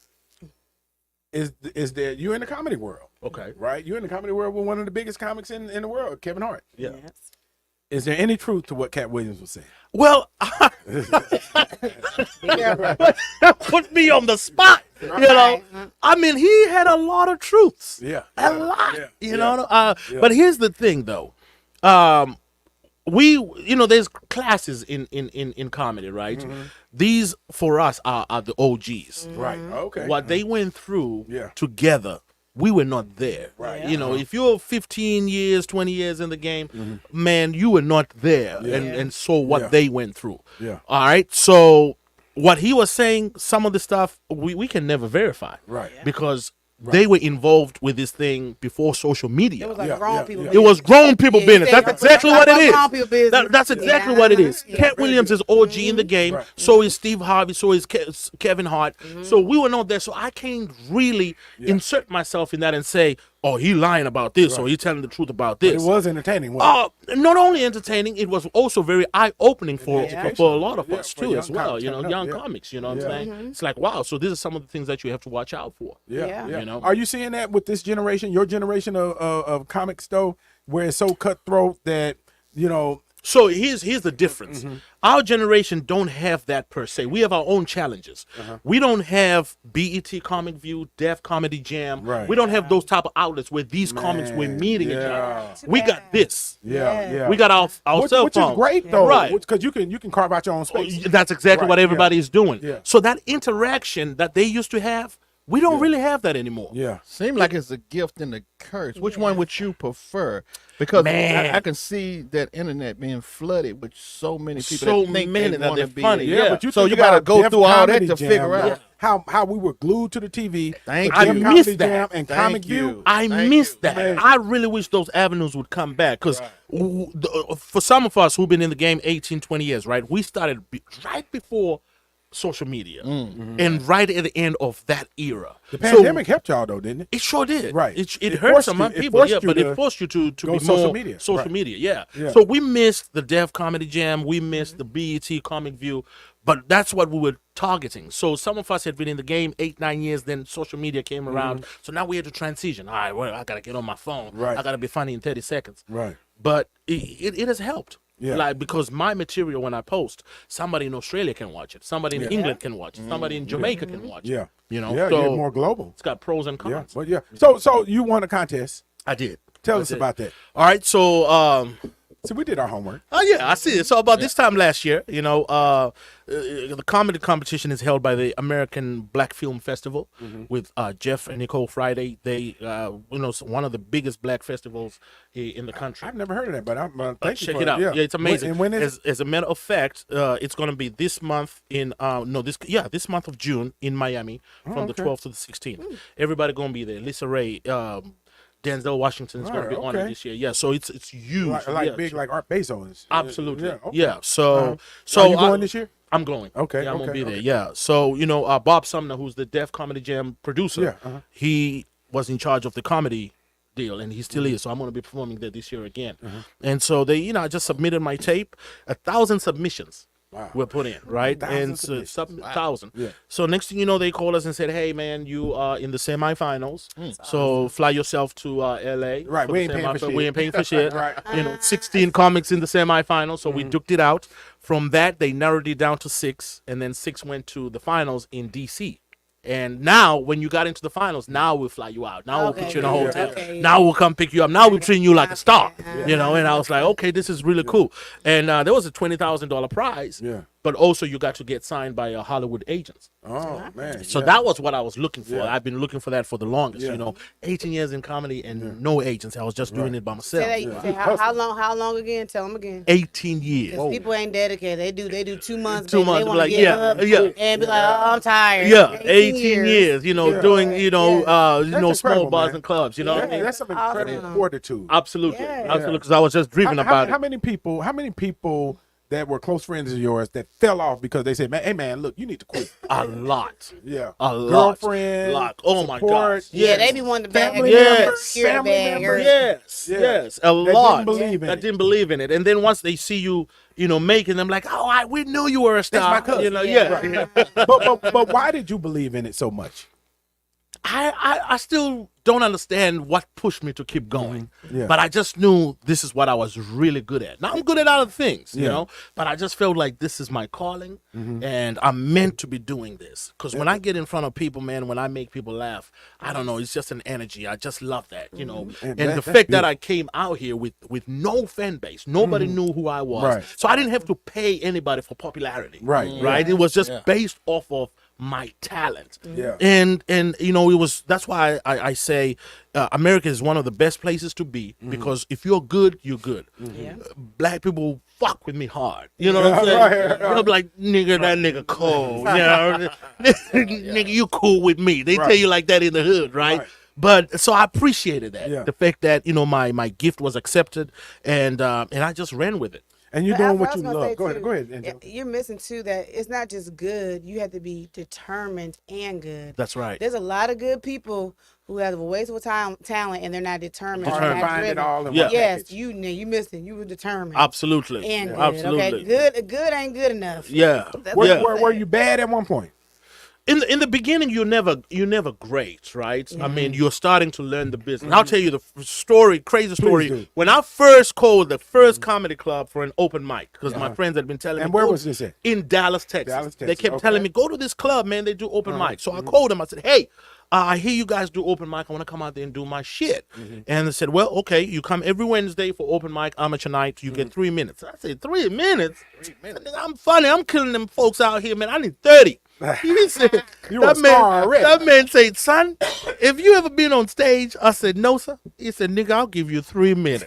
S2: Is there you in the comedy world?
S1: Okay.
S2: Right? You're in the comedy world with one of the biggest comics in the world, Kevin Hart.
S1: Yeah.
S3: Yes.
S2: Is there any truth to what Cat Williams was saying?
S1: Well,
S3: Be careful.
S1: put me on the spot. You know, I mean, he had a lot of truths.
S2: Yeah.
S1: A lot.
S2: Yeah.
S1: You
S2: yeah.
S1: know.
S2: Yeah.
S1: But here's the thing, though. There's classes in comedy, right?
S2: Mm-hmm.
S1: These for us are the OGs.
S2: Right. Okay.
S1: What they went through
S2: Yeah.
S1: together, we were not there.
S2: Right.
S3: Yeah.
S1: You know, if you're 15 years, 20 years in the game, man, you were not there
S2: Yeah.
S1: and saw what
S2: Yeah.
S1: they went through.
S2: Yeah.
S1: All right. So what he was saying, some of the stuff we can never verify.
S2: Right.
S1: Because they were involved with this thing before social media.
S3: It was like
S2: Yeah,
S3: grown
S2: yeah,
S3: people.
S2: yeah.
S1: It was grown people
S3: Yeah,
S1: business.
S3: yeah,
S1: That's
S3: yeah.
S1: exactly what it is.
S3: Grown people business.
S1: That's exactly
S3: Yeah.
S1: what it is.
S3: Yeah.
S1: Cat Williams is OG in the game.
S2: Right.
S1: So is Steve Harvey. So is Kevin Hart. So we were not there. So I can't really insert myself in that and say, "Oh, he lying about this," or he telling the truth about
S2: But it
S1: this.
S2: was entertaining. wasn't
S1: Not only entertaining, it was also very eye-opening for
S3: Yeah.
S1: for a lot of
S2: Yeah,
S1: us
S2: for
S1: too,
S2: young
S1: as well.
S2: comics
S1: You know,
S2: coming up,
S1: young
S2: yeah.
S1: comics. You know what
S2: Yeah.
S1: I'm saying? It's like, wow. So these are some of the things that you have to watch out for.
S2: it? Yeah.
S3: Yeah.
S2: Yeah.
S1: You know?
S2: Are you seeing that with this generation, your generation of comics, though, where it's so cutthroat that
S1: So here's the difference. Our generation don't have that per se. We have our own challenges. We don't have BET Comic View, Def Comedy Jam.
S2: Right.
S1: We don't have those type of outlets where these comics were
S2: Man,
S1: meeting each
S2: yeah.
S1: other. We got this.
S2: Yeah.
S1: We got our
S2: which,
S1: cell
S2: which is
S1: phone.
S2: great though,
S1: Right.
S2: Because you can carve out your own space.
S1: That's exactly
S2: Right,
S1: what
S2: yeah.
S1: everybody is doing.
S2: Yeah.
S1: So that interaction that they used to have, we don't really have that anymore.
S2: Yeah.
S4: Seems like it's a gift and a curse. Which one would you prefer? Because
S1: Man.
S4: I can see that internet being flooded with so many people
S1: So
S4: that think
S1: many
S4: they
S1: that
S4: want to
S1: they're
S4: be.
S1: funny.
S2: Yeah,
S1: Yeah.
S2: but you
S4: So
S2: think
S4: you gotta
S2: about
S4: go
S2: Def
S4: through all that
S2: Comedy
S4: to
S2: Jam,
S4: figure out.
S2: how we were glued to the TV.
S4: Thank
S2: for
S1: you.
S2: Def
S1: I
S2: Comedy
S1: missed that.
S2: Jam and
S4: Thank
S2: Comic
S4: you.
S2: View.
S1: I
S4: Thank
S1: miss
S4: you.
S1: that.
S2: Man.
S1: I really wish those avenues would come back because for some of us who've been in the game 18, 20 years, right? We started right before social media and right at the end of that era.
S2: The pandemic helped y'all though, didn't it?
S1: It sure did.
S2: Right.
S1: It
S2: It
S1: hurt
S2: forced
S1: some
S2: you- it
S1: people,
S2: forced
S1: yeah,
S2: you
S1: but
S2: to
S1: it forced you to
S2: go
S1: be
S2: social
S1: more
S2: media.
S1: social
S2: Right.
S1: media, yeah.
S2: Yeah.
S1: So we missed the Def Comedy Jam, we missed the BET Comic View, but that's what we were targeting. So some of us had been in the game 8, 9 years, then social media came around. So now we had to transition. All right, well, I gotta get on my phone.
S2: Right.
S1: I gotta be funny in 30 seconds.
S2: Right.
S1: But it has helped.
S2: Yeah.
S1: Like because my material when I post, somebody in Australia can watch it, somebody in
S2: Yeah.
S1: England can watch it, somebody in Jamaica can watch it.
S2: Yeah.
S1: You know,
S2: Yeah,
S1: so
S2: you're more global.
S1: it's got pros and
S2: Yeah.
S1: cons.
S2: But yeah. So you won a contest.
S1: I did.
S2: Tell
S1: I
S2: us
S1: did.
S2: about that.
S1: All right, so
S2: So we did our homework.
S1: oh yeah, I see it. So about this time last year, you know, the comedy competition is held by the American Black Film Festival with Jeff and Nicole Friday. They, one of the biggest black festivals in the country.
S2: I've never heard of that, but I'm thank you
S1: Check
S2: for
S1: it out. Yeah, it's amazing.
S2: And when is
S1: as a matter of fact, it's going to be this month in this month of June in Miami from the
S2: okay.
S1: 12th to the 16th. Everybody going to be there. Lisa Ray, Denzel Washington is going to be
S2: Alright,
S1: honored
S2: okay.
S1: this year. Yeah, so it's huge.
S2: like
S1: Yeah,
S2: big
S1: so-
S2: like Art Bezos?
S1: Absolutely.
S2: Yeah. Okay.
S1: Yeah. So
S2: Are you going this year?
S1: I'm going.
S2: Okay,
S1: Yeah, I'm
S2: okay,
S1: gonna be there.
S2: okay.
S1: Yeah. So Bob Sumner, who's the Def Comedy Jam producer,
S2: Yeah, uh-huh.
S1: he was in charge of the comedy deal, and he still is. So I'm gonna be performing there this year again.
S2: Uh-huh.
S1: And so they, I just submitted my tape. 1,000 submissions.
S2: Wow.
S1: Were put in, right?
S2: 1,000
S1: And
S2: submissions.
S1: 1,000.
S2: Yeah.
S1: So next thing you know, they called us and said, "Hey, man, you are in the semifinals. So fly yourself to LA.
S2: Right,
S1: for
S2: we
S1: the
S2: ain't paying for
S1: semifinal.
S2: shit.
S1: We ain't paying for shit.
S2: Right.
S1: 16 comics in the semifinals. So
S2: Mm-hmm.
S1: we duked it out. From that, they narrowed it down to 6, and then 6 went to the finals in DC. And now, when you got into the finals, now we'll fly you out. Now we'll put you in a
S3: Okay,
S1: hotel.
S3: okay.
S1: Now we'll come pick you up. Now we're treating you like a star.
S3: Okay.
S1: You know, and I was like, okay, this is really cool. And there was a $20,000 prize.
S2: Yeah.
S1: But also, you got to get signed by Hollywood agents.
S2: Oh man.
S1: So
S2: yeah.
S1: that was what I was looking for.
S2: Yeah.
S1: I've been looking for that for the longest.
S2: Yeah.
S1: You know, 18 years in comedy and no agents. I was just doing it by myself.
S3: Say how long again? Tell them again.
S1: 18 years.
S3: 'Cause people ain't dedicated. They do 2 months.
S1: 2
S3: baby.
S1: months,
S3: They wanna
S1: like,
S3: get
S1: yeah,
S3: up
S1: yeah.
S3: and be like, oh, I'm tired.
S1: Yeah, 18 years. You know,
S2: Yeah.
S1: doing you know
S2: That's
S1: small
S2: incredible,
S1: bars
S2: man.
S1: and clubs. You know what I
S2: Yeah,
S1: mean?
S2: that's some incredible
S3: Awesome.
S2: fortitude.
S1: Absolutely,
S3: Yeah.
S1: absolutely. Because I was just driven about
S2: How
S1: it.
S2: many people that were close friends of yours that fell off because they said, "Man, hey man, look, you need to quit."
S1: A lot.
S2: Yeah,
S1: A lot.
S2: girlfriend,
S1: Lot. Oh my
S2: support.
S1: gosh.
S3: Yeah,
S1: Yes.
S3: they be wanting to bag.
S2: Family
S1: members,
S3: Family
S2: family members.
S1: Yes,
S2: Yeah.
S1: yes, a
S2: That
S1: lot.
S2: didn't believe in
S1: that
S2: it.
S1: didn't believe in it, and then once they see you, you know, making them like, oh, we knew you were a star.
S2: my cousin.
S1: You know,
S3: Yeah.
S1: yeah.
S2: but why did you believe in it so much?
S1: I still don't understand what pushed me to keep going.
S2: Yeah.
S1: But I just knew this is what I was really good at. Now I'm good at other things, you
S2: Yeah.
S1: know, but I just felt like this is my calling and I'm meant to be doing this. Because when I get in front of people, man, when I make people laugh, I don't know, it's just an energy. I just love that, you know.
S2: And
S1: And
S2: that-
S1: the
S2: that's
S1: fact that
S2: beautiful.
S1: I came out here with no fan base, nobody knew who I was.
S2: Right.
S1: So I didn't have to pay anybody for popularity.
S2: Right.
S1: Right. It was just
S4: Yeah.
S1: based off of my talent.
S2: Yeah.
S1: And you know, it was that's why I say America is one of the best places to be because if you're good, you're good.
S3: Yeah.
S1: Black people fuck with me hard. You know what I'm saying? They'll be like, nigga, that nigga cold. You know, nigga, you cool with me. They tell you like that in the hood, right?
S2: Right.
S1: But so I appreciated that.
S2: Yeah.
S1: The fact that, you know, my gift was accepted and I just ran with it.
S2: And you're
S3: But
S2: doing
S3: I
S2: what
S3: was
S2: you
S3: gonna say,
S2: love. Go ahead,
S3: too,
S2: go ahead. Angel.
S3: You're missing too that it's not just good. You have to be determined and good.
S1: That's right.
S3: There's a lot of good people who have a waste of talent and they're not determined.
S2: Hard
S3: they're
S2: to
S3: not
S2: find it
S3: driven.
S2: all in
S1: Yeah.
S2: one
S3: Yes,
S2: package.
S3: you missed it. You were determined
S1: Absolutely.
S3: and good.
S1: Absolutely.
S3: Okay, good ain't good enough.
S1: Yeah.
S3: That's
S2: Were,
S3: what I'm
S2: were
S3: saying.
S2: you bad at one point?
S1: In the beginning, you're never great, right? I mean, you're starting to learn the business. I'll tell you the crazy story.
S2: do.
S1: When I first called the first comedy club for an open mic, because my friends had been telling me.
S2: And where
S1: "Go
S2: was this at?
S1: In Dallas, Texas.
S2: Dallas,
S1: They
S2: Texas,
S1: kept
S2: okay.
S1: telling me, go to this club, man. They do open mic. So I called them. I said, hey, I hear you guys do open mic. I want to come out there and do my shit. And they said, well, okay, you come every Wednesday for open mic, amateur night. You get 3 minutes. I said, 3 minutes? Nigga, I'm funny. I'm killing them folks out here, man. I need 30. He said,
S2: You a star already.
S1: that man said, son, if you ever been on stage, I said, no, sir. He said, nigga, I'll give you 3 minutes.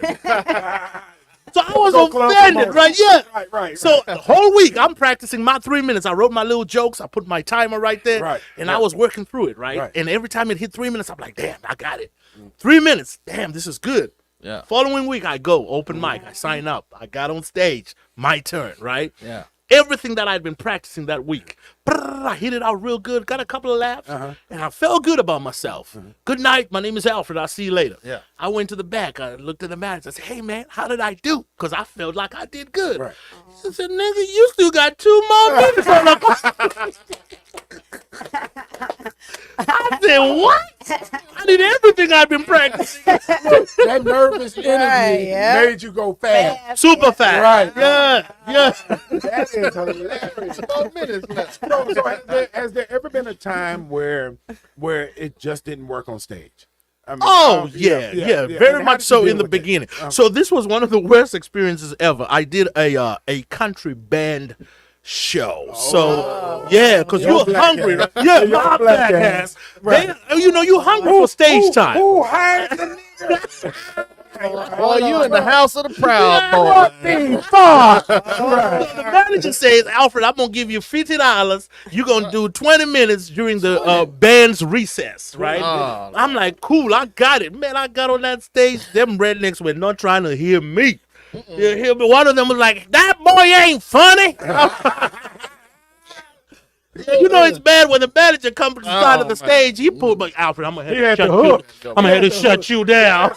S1: So I was
S2: Go club
S1: offended,
S2: promoter.
S1: right? Yeah.
S2: Right.
S1: So the whole week I'm practicing my 3 minutes. I wrote my little jokes. I put my timer right there.
S2: Right,
S1: And
S2: right.
S1: I was working through it, right?
S2: Right.
S1: And every time it hit 3 minutes, I'm like, damn, I got it. 3 minutes. Damn, this is good.
S4: Yeah.
S1: Following week, I go, open mic. I sign up. I got on stage. My turn, right?
S4: Yeah.
S1: Everything that I'd been practicing that week, I hit it out real good, got a couple of laughs, and I felt good about myself. Good night, my name is Alfred, I'll see you later.
S4: Yeah.
S1: I went to the back, I looked at the manager, I said, hey man, how did I do? Because I felt like I did good.
S2: Right.
S1: He said, nigga, you still got 2 more minutes on the I said, what? I did everything I'd been practicing.
S2: That nervous energy
S3: Right, yeah.
S2: made you go fast.
S1: Super fast.
S2: Right.
S1: Yeah, yeah.
S2: That is hilarious.
S4: 4 minutes left.
S2: So has there ever been a time where it just didn't work on stage? I mean,
S1: Oh yeah, very
S2: And how
S1: much
S2: did you
S1: so
S2: deal
S1: in the
S2: with that?
S1: beginning. So this was one of the worst experiences ever. I did a country band show. So yeah, because
S2: Your
S1: you're
S2: black
S1: hungry.
S2: ass.
S1: Yeah,
S2: Your
S1: my
S2: black
S1: black
S2: ass.
S1: ass.
S2: Right.
S1: You know, you hungry for stage time.
S2: Who hired the nigga?
S4: Boy, you in the house of the proud boy.
S2: What the fuck?
S1: So the manager says, Alfred, I'm gonna give you $50. You're gonna do 20 minutes during the band's recess, right?
S4: Oh,
S1: I'm like, cool, I got it. Man, I got on that stage. Them rednecks were not trying to hear me. You hear me? One of them was like, that boy ain't funny. You know it's bad when the manager comes to the side of the
S4: man.
S1: stage. He pulled like Alfred. I'm gonna
S2: He
S1: have
S2: had
S1: to
S2: the
S1: shut you.
S2: hook.
S1: I'm gonna have to shut you down.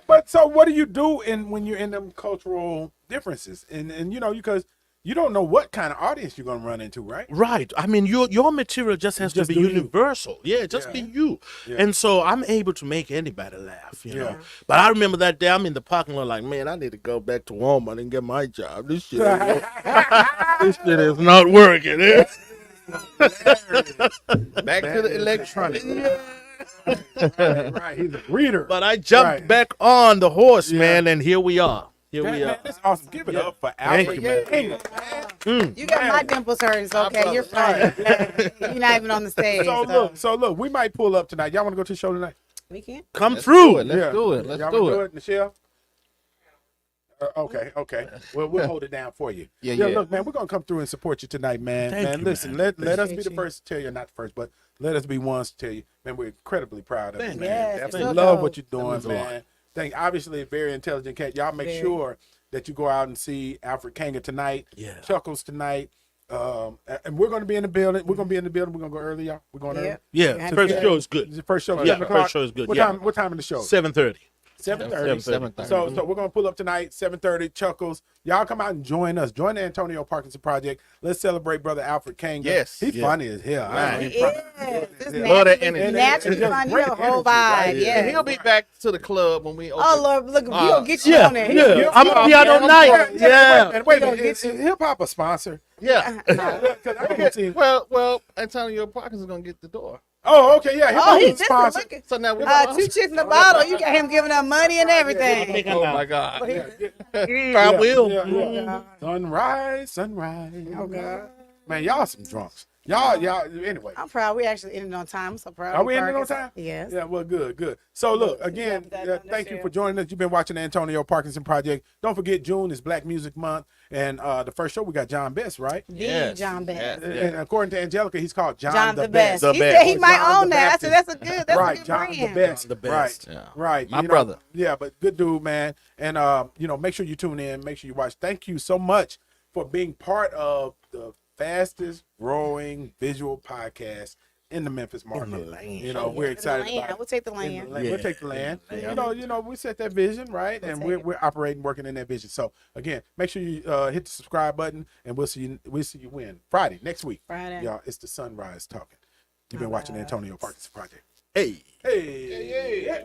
S2: But so what do you do when you're in them cultural differences? And you know, because you don't know what kind of audience you're gonna run into, right?
S1: Right. I mean, your material just has
S2: Just
S1: to be
S2: do you.
S1: universal. Yeah, just be you.
S2: Yeah.
S1: And so I'm able to make anybody laugh, you
S2: Yeah.
S1: know. But I remember that day I'm in the parking lot like, man, I need to go back to Walmart and get my job. This shit, this shit is not working.
S4: Back to the electronic.
S2: Right, he's a reader.
S1: But I jumped
S2: Right.
S1: back on the horse,
S2: Yeah.
S1: man, and here we are. Here
S2: Man,
S1: we are.
S2: that's awesome. Give it
S1: Yeah.
S2: up for
S1: Thank
S2: Alfred.
S1: you, man.
S2: King.
S3: You got my dimples hurt. It's okay. You're fine. You're not even on the stage.
S2: So look, we might pull up tonight. Y'all want to go to the show tonight?
S3: We can.
S1: Come
S4: Let's
S1: through.
S4: do it. Let's do it. Let's
S2: Y'all
S4: do
S2: wanna
S4: it.
S2: Michelle. Okay. Well, we'll hold it down for you.
S4: Yeah.
S2: Look, man, we're gonna come through and support you tonight, man.
S1: Thank you,
S2: Listen,
S1: man.
S2: let us be
S3: Appreciate
S2: the
S3: you.
S2: first to tell you, not the first, but let us be ones to tell you, man. We're incredibly proud of you,
S1: Thank
S2: man.
S3: you. Yes,
S2: We
S3: it's so
S2: love
S3: dope.
S2: what you're doing,
S1: means a lot.
S2: man. Obviously a very intelligent cat. Y'all make
S3: Very.
S2: sure that you go out and see Alfred Kanga tonight.
S1: Yeah.
S2: Chuckles tonight. And we're gonna be in the building. We're gonna go early, y'all. We're going early.
S3: Yeah.
S1: Yeah, first show is good.
S2: The first show,
S1: Yeah,
S2: 7 o'clock.
S1: first show is good,
S2: What
S1: yeah.
S2: time? What time in the show?
S1: 7:30.
S2: 7:30.
S1: 7:30.
S2: So we're gonna pull up tonight, 7:30. Chuckles, y'all come out and join us. Join the Antonio Parkinson Project. Let's celebrate brother Alfred Kanga.
S4: Yes,
S2: he's
S1: yeah.
S2: funny as hell.
S1: Right.
S3: He is. This
S1: Love that
S3: naturally,
S1: energy.
S3: naturally
S2: It's just
S3: fun. You
S2: great
S3: have a whole
S2: energy, right?
S3: vibe.
S2: Yeah.
S3: Yeah.
S4: And he'll be back to the club when we open.
S3: Oh Lord, look, we gonna get you
S1: Yeah,
S3: on there.
S1: yeah. I'm gonna be out all night. Yeah.
S2: And wait a
S3: gonna
S2: minute,
S3: get
S2: is hip hop a sponsor?
S4: Yeah.
S2: Because I haven't seen.
S4: Well, Antonio Parkinson's gonna get the door.
S2: Oh, okay, yeah, hip
S3: Oh,
S2: hop
S3: he's
S2: is a
S3: just
S2: sponsor.
S3: looking.
S4: So now we.
S3: 2 chicks in the bottle. You got him giving up money and everything.
S4: Oh my God.
S1: I will.
S2: Yeah. Sunrise.
S3: Oh God.
S2: Man, y'all some drunks. Y'all. Anyway.
S3: I'm proud. We actually ended on time. I'm so proud.
S2: Are
S3: of
S2: we
S3: you,
S2: ending on
S3: Parkinson.
S2: time?
S3: Yes.
S2: Yeah, well, good. So, look, again, thank you for joining us. You've been watching the Antonio Parkinson Project. Don't forget, June is Black Music Month. And the first show, we got John Best, right?
S3: The
S4: Yes.
S3: John Best.
S4: Yes.
S2: And according to Angelica, he's called John,
S3: John the Best.
S1: The
S3: He
S1: best.
S3: said he might
S2: John
S3: own
S2: the
S3: that. I
S2: Best.
S3: said that's a good. That's
S2: right,
S3: a good
S2: John
S3: brand.
S2: the Best.
S1: John the Best.
S2: Right,
S4: Yeah.
S2: right.
S4: My brother.
S2: Yeah, but good dude, man. And, make sure you tune in. Make sure you watch. Thank you so much for being part of the fastest growing visual podcast in the Memphis market.
S1: the land.
S2: You know, we're excited
S3: The land.
S2: about it.
S3: We'll take the
S2: In
S3: land.
S2: the land. We'll take the land.
S1: Yeah.
S2: You know, we set that vision, right? And
S3: take it.
S2: we're operating, working in that vision. So again, make sure you hit the subscribe button, and we'll see you when Friday next week.
S3: Friday.
S2: Y'all, it's the Sunrise talking. You've been watching the Antonio Parkinson Project.
S1: Hey.
S2: Hey.